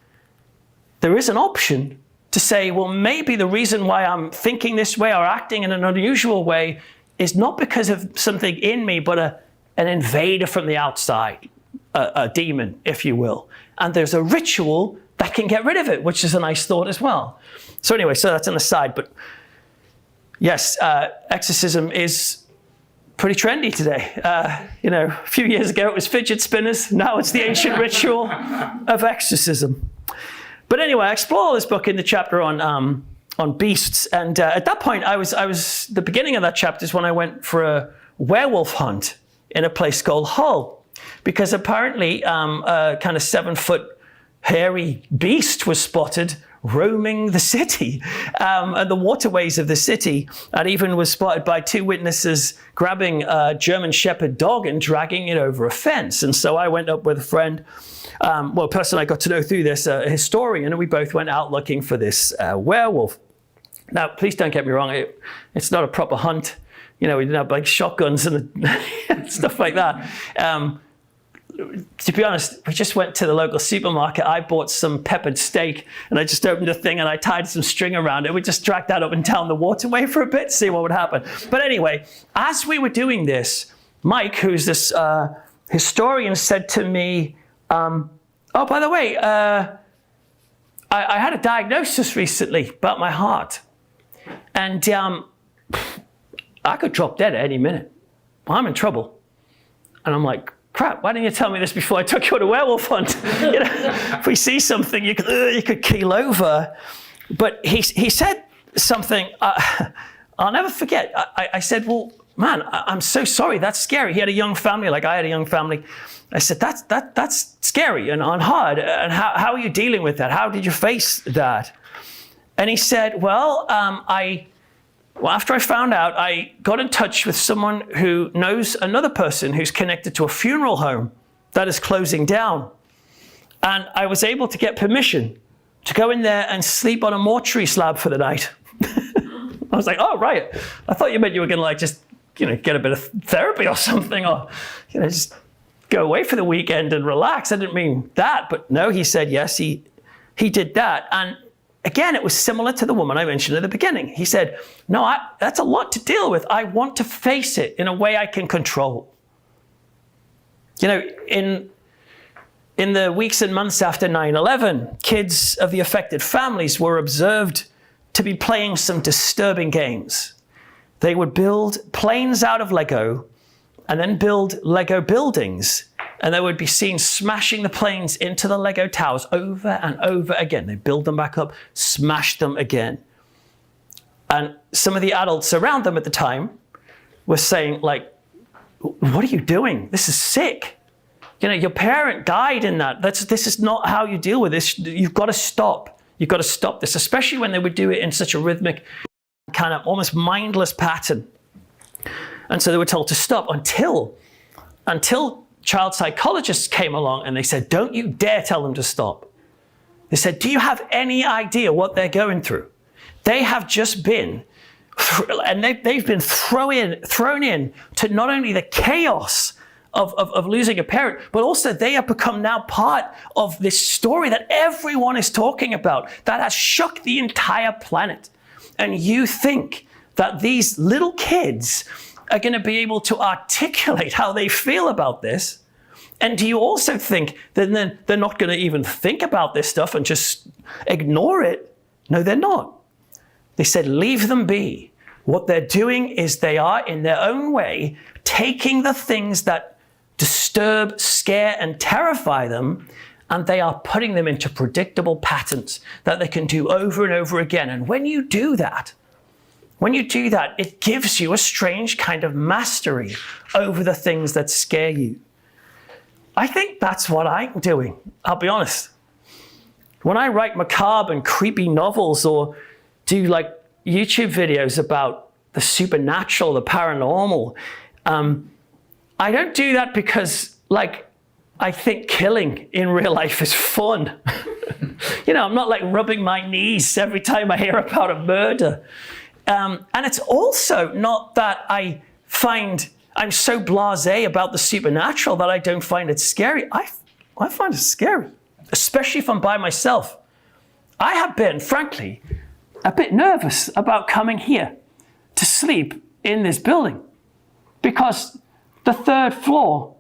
there is an option to say, well, maybe the reason why I'm thinking this way or acting in an unusual way is not because of something in me, but an invader from the outside, a demon, if you will. And there's a ritual that can get rid of it, which is a nice thought as well. So anyway, so that's an aside. But yes, exorcism is pretty trendy today. A few years ago it was fidget spinners. Now it's the ancient ritual of exorcism. But anyway, I explore this book in the chapter on beasts. And at that point, I was the beginning of that chapter is when I went for a werewolf hunt in a place called Hull. Because apparently a kind of 7-foot hairy beast was spotted roaming the city and the waterways of the city, and even was spotted by 2 witnesses grabbing a German Shepherd dog and dragging it over a fence. And so I went up with a friend, a person I got to know through this, a historian, and we both went out looking for this werewolf. Now, please don't get me wrong, it's not a proper hunt. We didn't have like shotguns and stuff like that. To be honest, we just went to the local supermarket. I bought some peppered steak and I just opened a thing and I tied some string around it. We just dragged that up and down the waterway for a bit to see what would happen. But anyway, as we were doing this, Mike, who's this historian, said to me, by the way, I had a diagnosis recently about my heart. And I could drop dead at any minute. I'm in trouble. And I'm like, crap, why didn't you tell me this before I took you on a werewolf hunt? If we see something, you could keel over. But he said something I'll never forget. I said, well, man, I'm so sorry. That's scary. He had a young family, like I had a young family. I said, that's scary and hard. And how are you dealing with that? How did you face that? And he said, well, after I found out, I got in touch with someone who knows another person who's connected to a funeral home that is closing down. And I was able to get permission to go in there and sleep on a mortuary slab for the night. I was like, oh, right. I thought you meant you were going to like just, get a bit of therapy or something, or, just go away for the weekend and relax. I didn't mean that. But no, he said, yes, he did that. And again, it was similar to the woman I mentioned at the beginning. He said, no, that's a lot to deal with. I want to face it in a way I can control. In the weeks and months after 9/11, kids of the affected families were observed to be playing some disturbing games. They would build planes out of Lego and then build Lego buildings. And they would be seen smashing the planes into the Lego towers over and over again. They build them back up, smash them again. And some of the adults around them at the time were saying, like, what are you doing? This is sick. Your parent died in that. This is not how you deal with this. You've got to stop. You've got to stop this, especially when they would do it in such a rhythmic, kind of almost mindless pattern. And so they were told to stop until child psychologists came along and they said, don't you dare tell them to stop. They said, do you have any idea what they're going through? They have just been, and they've been thrown in to not only the chaos of losing a parent, but also they have become now part of this story that everyone is talking about that has shook the entire planet. And you think that these little kids are going to be able to articulate how they feel about this? And do you also think that they're not going to even think about this stuff and just ignore it? No, they're not. They said, leave them be. What they're doing is they are, in their own way, taking the things that disturb, scare, and terrify them, and they are putting them into predictable patterns that they can do over and over again. And when you do that, it gives you a strange kind of mastery over the things that scare you. I think that's what I'm doing, I'll be honest. When I write macabre and creepy novels or do like YouTube videos about the supernatural, the paranormal, I don't do that because I think killing in real life is fun. I'm not like rubbing my knees every time I hear about a murder. And it's also not that I'm so blasé about the supernatural that I don't find it scary. I find it scary, especially if I'm by myself. I have been, frankly, a bit nervous about coming here to sleep in this building because the third floor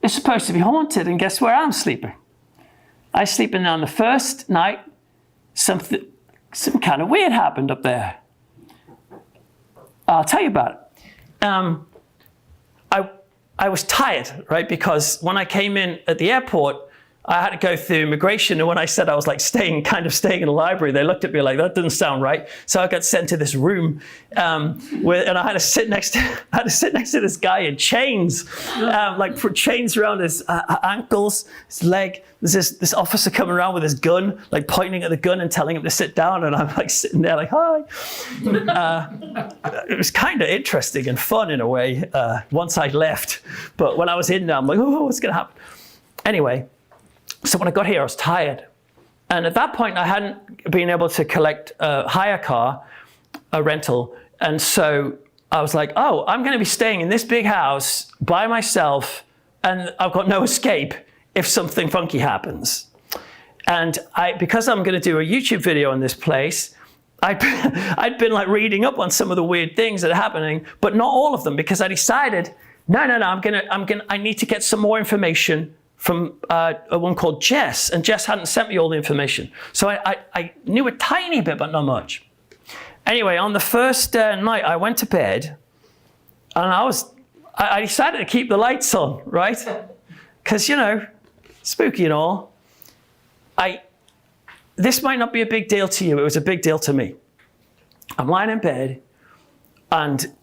is supposed to be haunted, and guess where I'm sleeping? I sleep in there on the first night. Some kind of weird happened up there. I'll tell you about it. I was tired, right? Because when I came in at the airport, I had to go through immigration, and when I said I was like staying in a library, they looked at me like, that doesn't sound right. So I got sent to this room, and I had to sit next to this guy in chains, for chains around his ankles, his leg. There's this officer coming around with his gun, like pointing at the gun and telling him to sit down, and I'm like sitting there like, hi. It was kind of interesting and fun in a way once I left, but when I was in there, I'm like, oh, what's gonna happen? Anyway. So when I got here, I was tired. And at that point, I hadn't been able to collect a hire car, a rental. And so I was like, oh, I'm going to be staying in this big house by myself, and I've got no escape if something funky happens. And because I'm going to do a YouTube video on this place, I'd been like reading up on some of the weird things that are happening, but not all of them, because I decided, no, I need to get some more information from a woman called Jess, and Jess hadn't sent me all the information. So I knew a tiny bit, but not much. Anyway, on the first night, I went to bed, and I decided to keep the lights on, right? Because, spooky and all. This might not be a big deal to you, it was a big deal to me. I'm lying in bed, and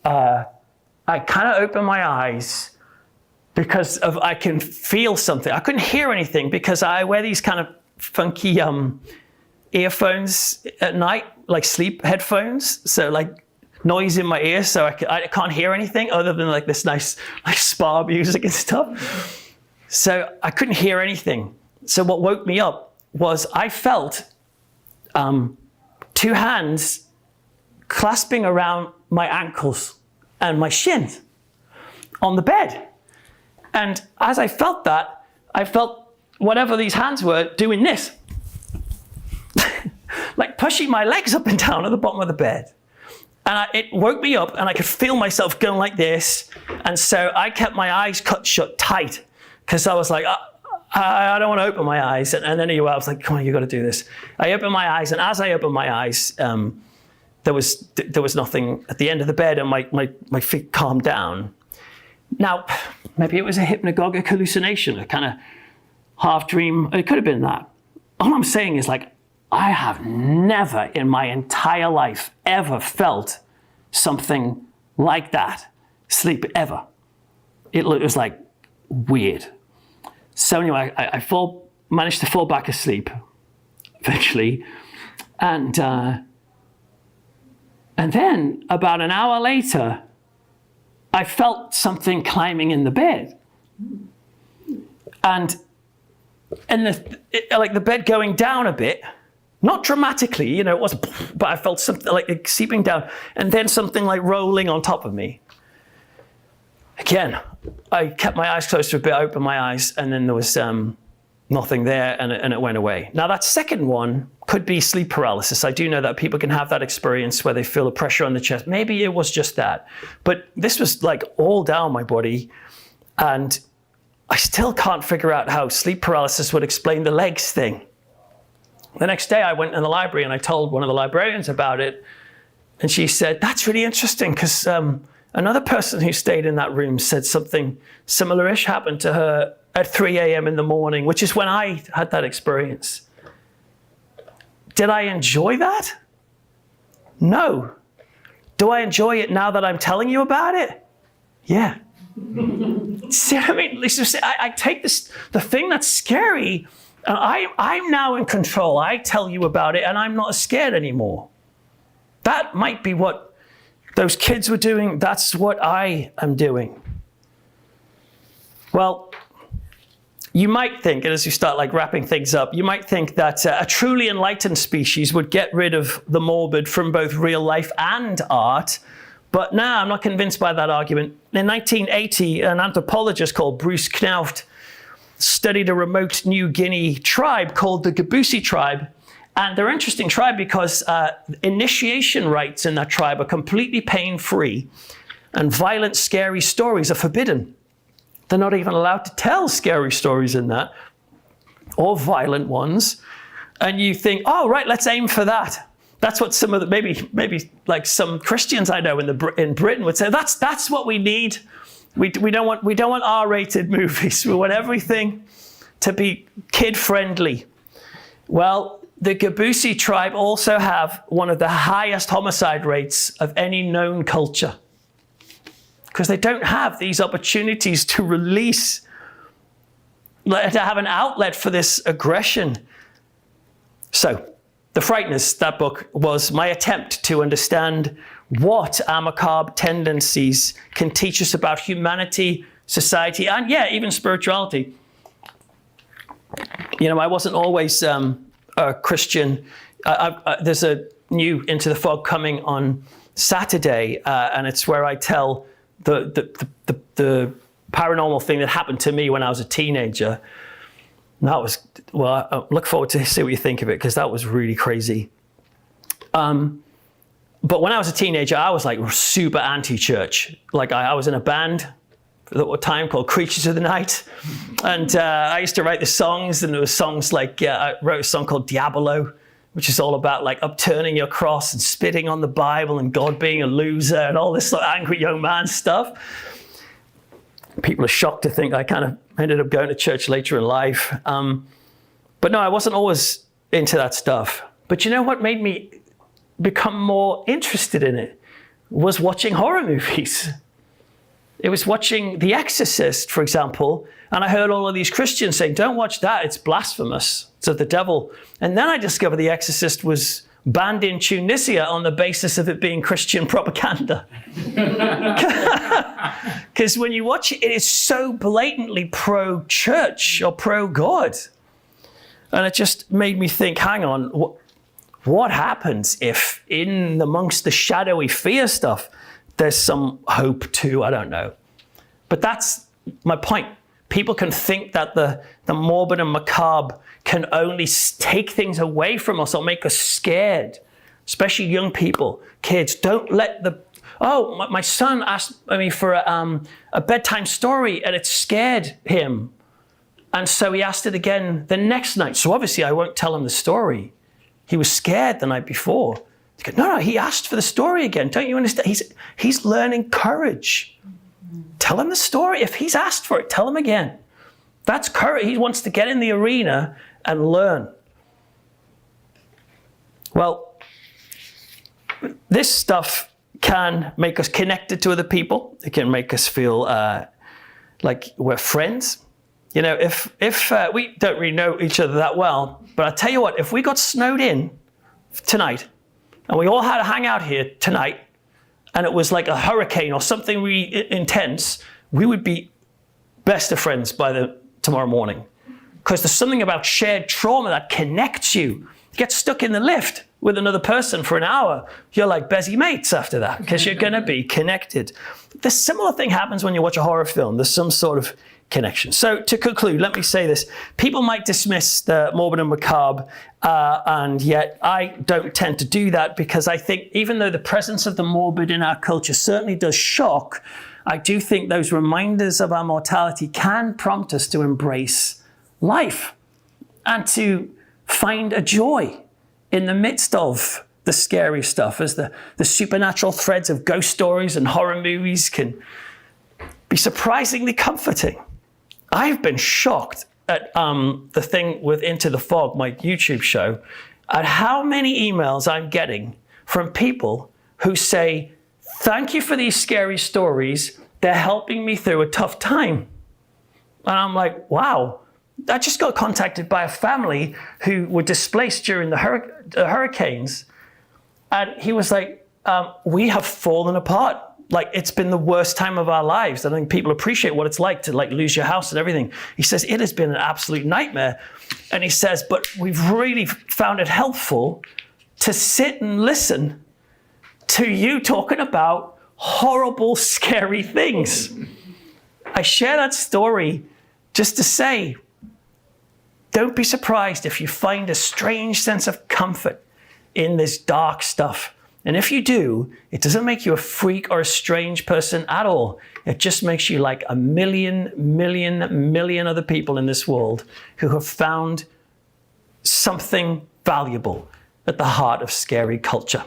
I kind of opened my eyes because I can feel something. I couldn't hear anything because I wear these kind of funky earphones at night, like sleep headphones. So like noise in my ears, so I can't hear anything other than like this nice like spa music and stuff. So I couldn't hear anything. So what woke me up was I felt two hands clasping around my ankles and my shins on the bed. And as I felt that, I felt whatever these hands were doing this. Like pushing my legs up and down at the bottom of the bed. And it woke me up and I could feel myself going like this. And so I kept my eyes cut shut tight because I was like, I don't want to open my eyes. And then anyway, I was like, come on, you got to do this. I opened my eyes, and as I opened my eyes, there was nothing at the end of the bed, and my feet calmed down. Now, maybe it was a hypnagogic hallucination, a kind of half dream. It could have been that. All I'm saying is, like, I have never in my entire life ever felt something like that, sleep, ever. It was like weird. So anyway, I managed to fall back asleep eventually. And then about an hour later, I felt something climbing in the bed. And like the bed going down a bit, not dramatically, it wasn't, but I felt something like seeping down, and then something like rolling on top of me. Again, I kept my eyes closed for a bit, I opened my eyes, and then there was nothing there, and it went away. Now that second one could be sleep paralysis. I do know that people can have that experience where they feel a pressure on the chest. Maybe it was just that. But this was like all down my body, and I still can't figure out how sleep paralysis would explain the legs thing. The next day I went in the library and I told one of the librarians about it, and she said, that's really interesting because another person who stayed in that room said something similar-ish happened to her at 3 a.m. in the morning, which is when I had that experience. Did I enjoy that? No. Do I enjoy it now that I'm telling you about it? Yeah. See what I mean? I take the thing that's scary, and I'm now in control. I tell you about it, and I'm not scared anymore. That might be what those kids were doing. That's what I am doing. Well, you might think, and as you start like wrapping things up, you might think that a truly enlightened species would get rid of the morbid from both real life and art. But no, I'm not convinced by that argument. In 1980, an anthropologist called Bruce Knauft studied a remote New Guinea tribe called the Gabusi tribe. And they're an interesting tribe because initiation rites in that tribe are completely pain-free, and violent, scary stories are forbidden. They're not even allowed to tell scary stories in that, or violent ones. And you think, oh, right, let's aim for that. That's what some of the, maybe like some Christians I know in Britain would say, that's what we need. We don't want R-rated movies. We want everything to be kid-friendly. Well, the Gabusi tribe also have one of the highest homicide rates of any known culture, because they don't have these opportunities to release, to have an outlet for this aggression. So, The Frighteners, that book, was my attempt to understand what our macabre tendencies can teach us about humanity, society, and even spirituality. I wasn't always a Christian. There's a new Into the Fog coming on Saturday, and it's where I tell the paranormal thing that happened to me when I was a teenager. And that was, well, I look forward to see what you think of it, because that was really crazy. But when I was a teenager, I was like super anti-church. Like I was in a band at the time called Creatures of the Night. And I used to write the songs, and there were songs like, I wrote a song called Diabolo, which is all about like upturning your cross and spitting on the Bible and God being a loser and all this sort of angry young man stuff. People are shocked to think I kind of ended up going to church later in life. But no, I wasn't always into that stuff. But you know what made me become more interested in it was watching horror movies. It was watching The Exorcist, for example, and I heard all of these Christians saying, don't watch that, it's blasphemous, it's of the devil. And then I discovered The Exorcist was banned in Tunisia on the basis of it being Christian propaganda. Because when you watch it, it is so blatantly pro-church or pro-God. And it just made me think, hang on, what happens if in amongst the shadowy fear stuff, there's some hope too? I don't know. But that's my point. People can think that the morbid and macabre can only take things away from us or make us scared, especially young people, kids. Don't let my son asked me for a bedtime story and it scared him. And so he asked it again the next night. So obviously I won't tell him the story. He was scared the night before. He goes, no, he asked for the story again. Don't you understand? He's learning courage. Tell him the story. If he's asked for it, tell him again. That's courage. He wants to get in the arena and learn. Well, this stuff can make us connected to other people. It can make us feel like we're friends. You know, if we don't really know each other that well, but I tell you what, if we got snowed in tonight and we all had to hang out here tonight and it was like a hurricane or something really intense, we would be best of friends by tomorrow morning. Because there's something about shared trauma that connects you. You get stuck in the lift with another person for an hour, you're like busy mates after that because you're going to be connected. The similar thing happens when you watch a horror film. There's some sort of connection. So to conclude, let me say this. People might dismiss the morbid and macabre, and yet I don't tend to do that because I think even though the presence of the morbid in our culture certainly does shock, I do think those reminders of our mortality can prompt us to embrace life and to find a joy in the midst of the scary stuff, as the supernatural threads of ghost stories and horror movies can be surprisingly comforting. I've been shocked at the thing with Into the Fog, my YouTube show, at how many emails I'm getting from people who say, thank you for these scary stories. They're helping me through a tough time. And I'm like, wow. I just got contacted by a family who were displaced during the hurricanes. And he was like, we have fallen apart. Like, it's been the worst time of our lives. I think people appreciate what it's like to lose your house and everything. He says, it has been an absolute nightmare. And he says, but we've really found it helpful to sit and listen to you talking about horrible, scary things. I share that story just to say, don't be surprised if you find a strange sense of comfort in this dark stuff. And if you do, it doesn't make you a freak or a strange person at all. It just makes you like a million other people in this world who have found something valuable at the heart of scary culture.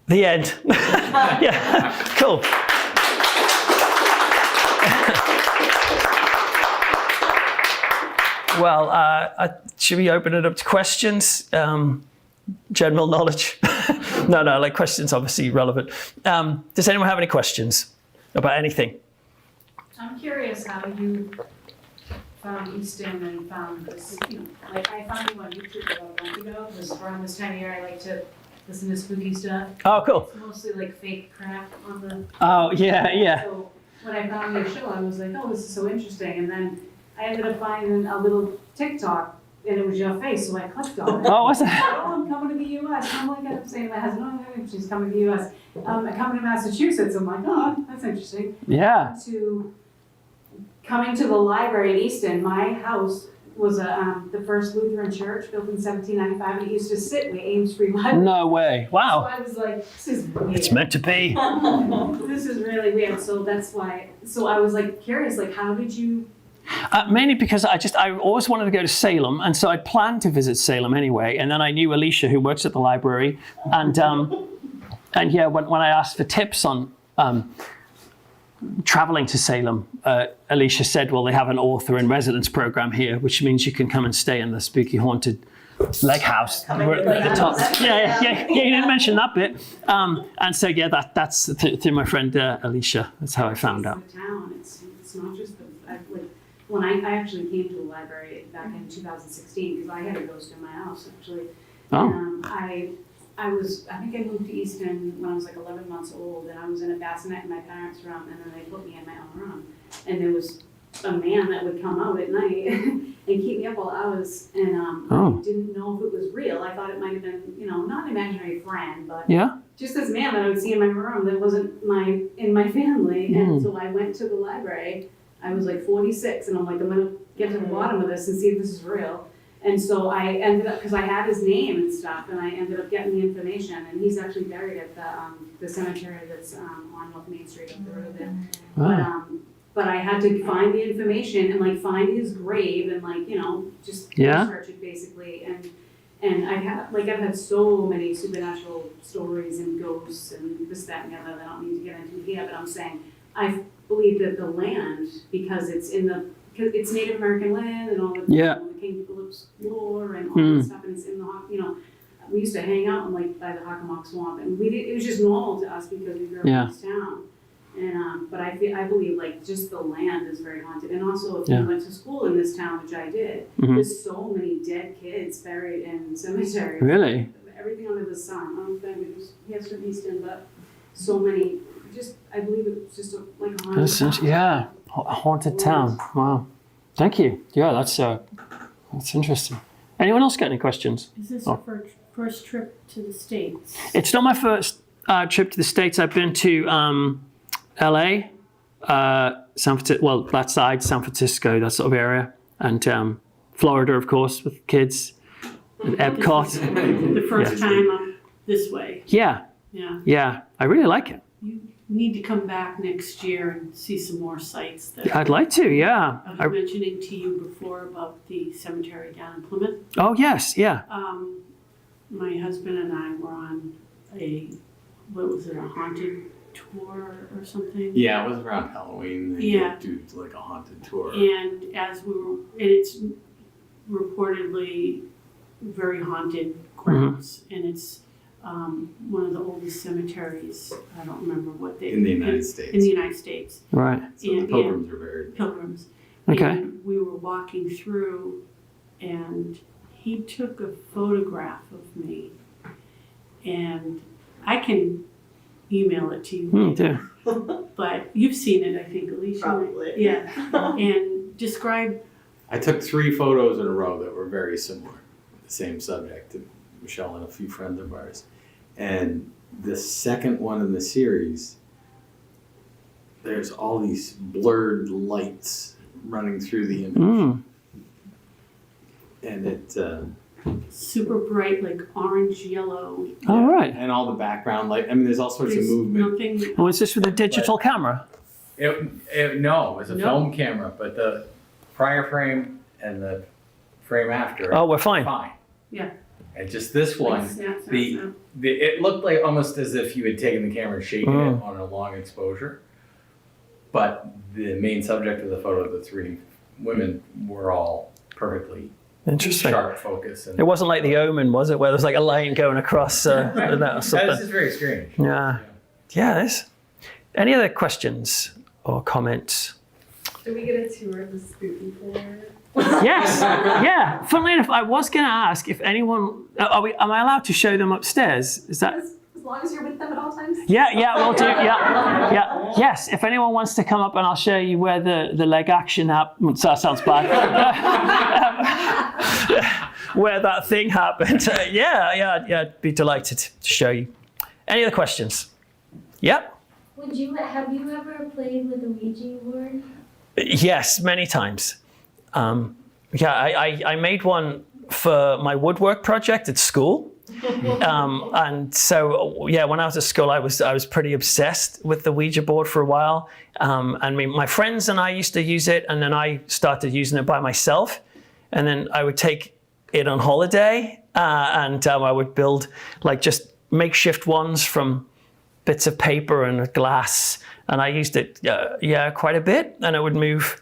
The end. Yeah, cool. Well, should we open it up to questions? General knowledge? No, like questions obviously relevant. Does anyone have any questions about anything? I'm curious how you found Easton and found this, like I found you on YouTube about a month ago, because around this time of year I like to listen to spooky stuff. Oh, cool. It's mostly like fake crap on the... Oh, yeah. So when I found your show, I was like, oh, this is so interesting. And then I ended up finding a little TikTok, and it was your face, so I clicked on it. Oh, what's that? Oh, I'm coming to the U.S. I'm like, I'm saying to my husband, oh, she's coming to the U.S. I'm coming to Massachusetts. I'm like, oh, that's interesting. Yeah. Coming to the library in Easton, my house was the first Lutheran church built in 1795, and it used to sit in the Ames Free Library. No way. Wow. So I was like, this is weird. It's meant to be. This is really weird. So that's why. So I was like curious, like, how did you? Mainly because I always wanted to go to Salem, and so I planned to visit Salem anyway. And then I knew Alicia, who works at the library, and yeah, when I asked for tips on traveling to Salem, Alicia said, well, they have an author in residence program here, which means you can come and stay in the spooky haunted Leg house. We're at the top. Yeah, you didn't mention that bit. And so, yeah, that's through my friend Alicia. That's how I found out. The town, it's not just when I actually came to the library back in 2016, because I had a ghost in my house, actually. Oh. And, I think I moved to Easton when I was like 11 months old, and I was in a bassinet in my parents' room, and then they put me in my own room. And there was a man that would come out at night and keep me up all hours, and I didn't know if it was real. I thought it might have been, not an imaginary friend, but just this man that I would see in my room that wasn't in my family. And so I went to the library. I was like 46, and I'm like, I'm gonna get to the bottom of this and see if this is real. And so I ended up, because I had his name and stuff, and I ended up getting the information, and he's actually buried at the cemetery that's on North Main Street up the road there. But I had to find the information and find his grave and just research it basically. And I've had so many supernatural stories and ghosts and this, that, and the other that I don't need to get into here, but I'm saying I believe that the land, because it's Native American land and all the the King Philip's lore and all that stuff, and it's in the we used to hang out by the Hockomock Swamp, and it was just normal to us because we grew up in this town. And but I believe just the land is very haunted, and also if you went to school in this town, which I did, there's so many dead kids buried in cemeteries. Really? Everything under the sun. I don't think it was from Easton, but so many. I believe it's just a haunted town. A haunted town. Wow. Thank you. Yeah, that's interesting. Anyone else got any questions? Is this your first trip to the States? It's not my first trip to the States. I've been to LA, San Francisco, well, that side, San Francisco, that sort of area, and Florida, of course, with kids, and Epcot. The first time up this way. Yeah. I really like it. You need to come back next year and see some more sites. I'd like to, yeah. I was mentioning to you before about the cemetery down in Plymouth. Oh, yes, yeah. My husband and I were on a haunted tour or something? Yeah, it was around Halloween. They do a haunted tour. And it's reportedly very haunted grounds, and it's one of the oldest cemeteries. I don't remember what they in the United States. In the United States, right? So the pilgrims are buried. Pilgrims. Okay. And we were walking through, and he took a photograph of me, and I can email it to you. Do. But you've seen it, I think, Alicia. Probably. Yeah. And describe. I took 3 photos in a row that were very similar, the same subject, to Michelle and a few friends of ours. And the second one in the series, there's all these blurred lights running through the image. And it super bright, like orange, yellow. All right. And all the background light. I mean, there's all sorts of movement. Nothing. Oh, is this with a digital camera? No, it was a film camera, but the prior frame and the frame after. Oh, we're fine. Yeah. And just this one, Snap. it looked like almost as if you had taken the camera and shaken it on a long exposure. But the main subject of the photo, the 3 women, were all perfectly interesting. Sharp focus. And it wasn't like The Omen, was it? Where there's like a line going across that or something. This is very strange. Yeah. Any other questions or comments? Did we get a tour of the spooky floor? Yes. Yeah. Funnily enough, I was going to ask if anyone. Am I allowed to show them upstairs? Is that? As long as you're with them at all times? Yeah, we'll do. Yeah. Yes, if anyone wants to come up and I'll show you where the leg action happened. That sounds bad. Where that thing happened. I'd be delighted to show you. Any other questions? Yep. Have you ever played with a Ouija board? Yes, many times. I made one for my woodwork project at school. And so, when I was at school, I was pretty obsessed with the Ouija board for a while. My friends and I used to use it, and then I started using it by myself. And then I would take it on holiday, and I would build just makeshift ones from bits of paper and glass. And I used it, quite a bit, and it would move.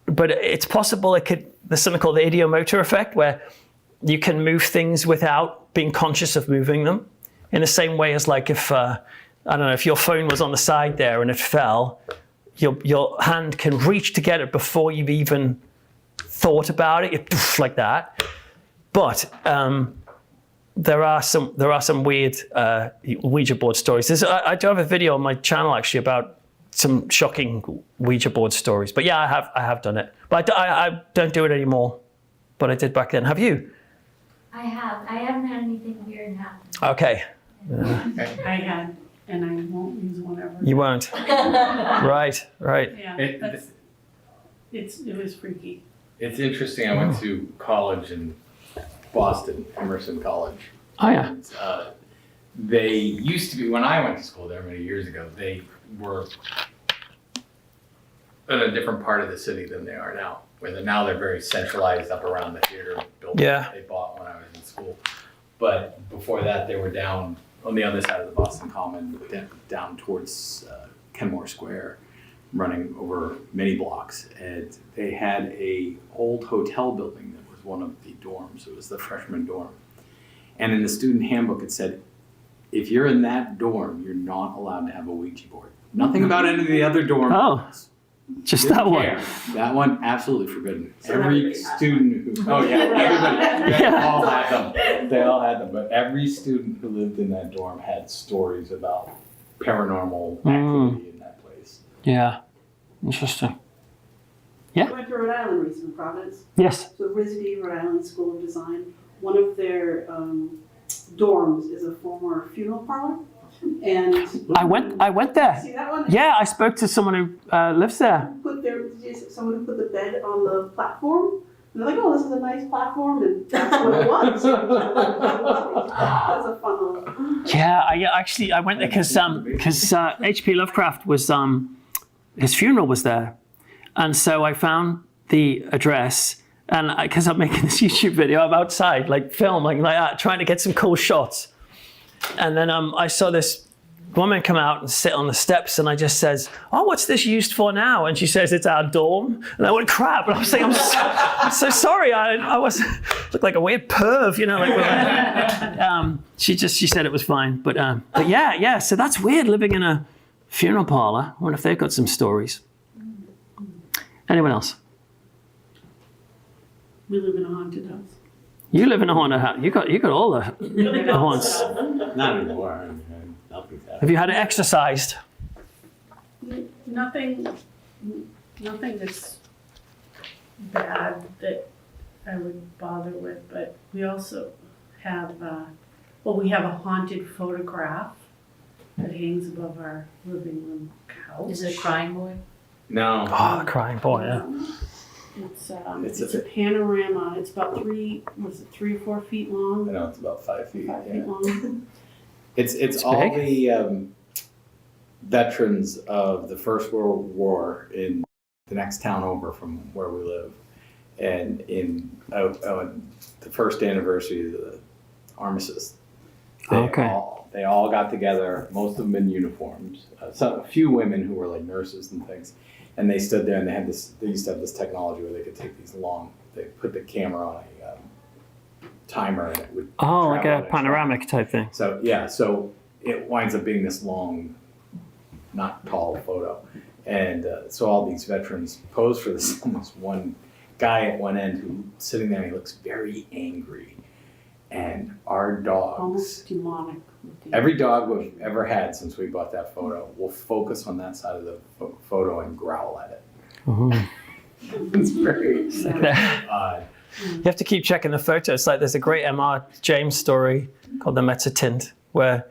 But it's possible there's something called the ideomotor effect, where you can move things without being conscious of moving them. In the same way as like if, I don't know, if your phone was on the side there and it fell, your hand can reach to get it before you've even thought about it, like that. But there are some weird Ouija board stories. I do have a video on my channel actually about some shocking Ouija board stories. But yeah, I have done it. But I don't do it anymore. But I did back then. Have you? I have. I haven't had anything weird happen. Okay. I had, and I won't use one ever. You won't. Right. Yeah, It was freaky. It's interesting. I went to college in Boston, Emerson College. Oh yeah. And, they used to be, when I went to school there many years ago, they were in a different part of the city than they are now. Now they're very centralized up around the theater building they bought when I was in school. But before that, they were down on the other side of the Boston Common, down towards Kenmore Square, running over many blocks. And they had a old hotel building that was one of the dorms. It was the freshman dorm. And in the student handbook, it said, if you're in that dorm, you're not allowed to have a Ouija board. Nothing about any of the other dorms. Oh, just that one. That one, absolutely forbidden. Every student who, everybody, they all had them. They all had them. But every student who lived in that dorm had stories about paranormal activity in that place. Yeah, interesting. I went to Rhode Island recently, Providence. Yes. So RISD, Rhode Island School of Design. One of their dorms is a former funeral parlor. And I went there. see that one? Yeah, I spoke to someone who lives there. Someone who put the bed on the platform. And they're like, oh, this is a nice platform, and that's what it was. That's a fun little. Yeah, I went there because H.P. Lovecraft was his funeral was there, and so I found the address, and because I'm making this YouTube video, I'm outside like filming like that, trying to get some cool shots, and then I saw this woman come out and sit on the steps, and I just says, oh, what's this used for now? And she says, it's our dorm. And I went, crap. And I was like, I'm so sorry. I looked like a weird perv, you know. Like, she said it was fine. But yeah. So that's weird, living in a funeral parlor. I wonder if they've got some stories. Anyone else? We live in a haunted house. You live in a haunted house. You got all the haunts. Not anymore. Nothing's happened. Have you had it exercised? Nothing that's bad that I would bother with, but we also have, we have a haunted photograph that hangs above our living room couch. Is it a crying boy? No. Oh, crying boy, yeah. It's a panorama. It's about 3 or 4 feet long? I know, it's about 5 feet. 5 feet long. It's all the veterans of the First World War in the next town over from where we live. And in the first anniversary of the armistice, they all got together, most of them in uniforms, a few women who were like nurses and things. And they stood there and they used to have this technology where they could take they put the camera on a timer and it would like a panoramic type thing. So it winds up being this long, not tall photo. And so all these veterans pose for this one guy at one end who's sitting there and he looks very angry. And our dogs, Almost demonic. every dog we've ever had since we bought that photo will focus on that side of the photo and growl at it. It's very odd. You have to keep checking the photos. Like there's a great M.R. James story called The Mezzotint, where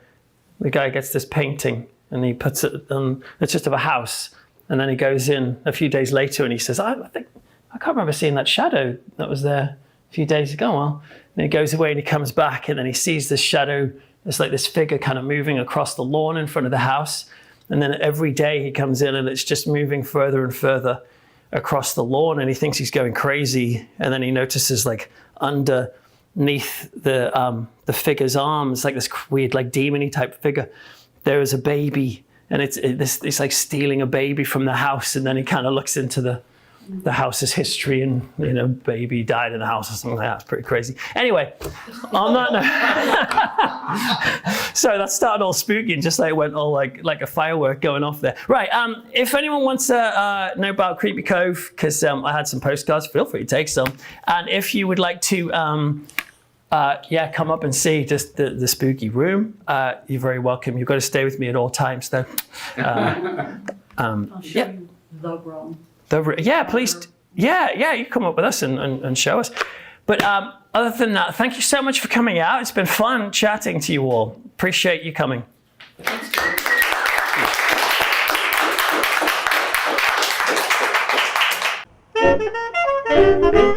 the guy gets this painting and he puts it on, it's just of a house. And then he goes in a few days later and he says, I can't remember seeing that shadow that was there a few days ago. Well, then he goes away and he comes back and then he sees this shadow. It's like this figure kind of moving across the lawn in front of the house. And then every day he comes in and it's just moving further and further across the lawn and he thinks he's going crazy. And then he notices like underneath the figure's arms, like this weird like demon-y type figure, there is a baby and it's like stealing a baby from the house. And then he kind of looks into the the house's history and, you know, baby died in the house or something like that. It's pretty crazy. Anyway, on that note, so that started all spooky and just like went all like a firework going off there. Right, if anyone wants to know about Creepy Cove, because I had some postcards, feel free to take some. And if you would like to come up and see just the spooky room, you're very welcome. You've got to stay with me at all times though. I'll show you the room. Please. Yeah, you come up with us and show us. But other than that, thank you so much for coming out. It's been fun chatting to you all. Appreciate you coming. Thanks.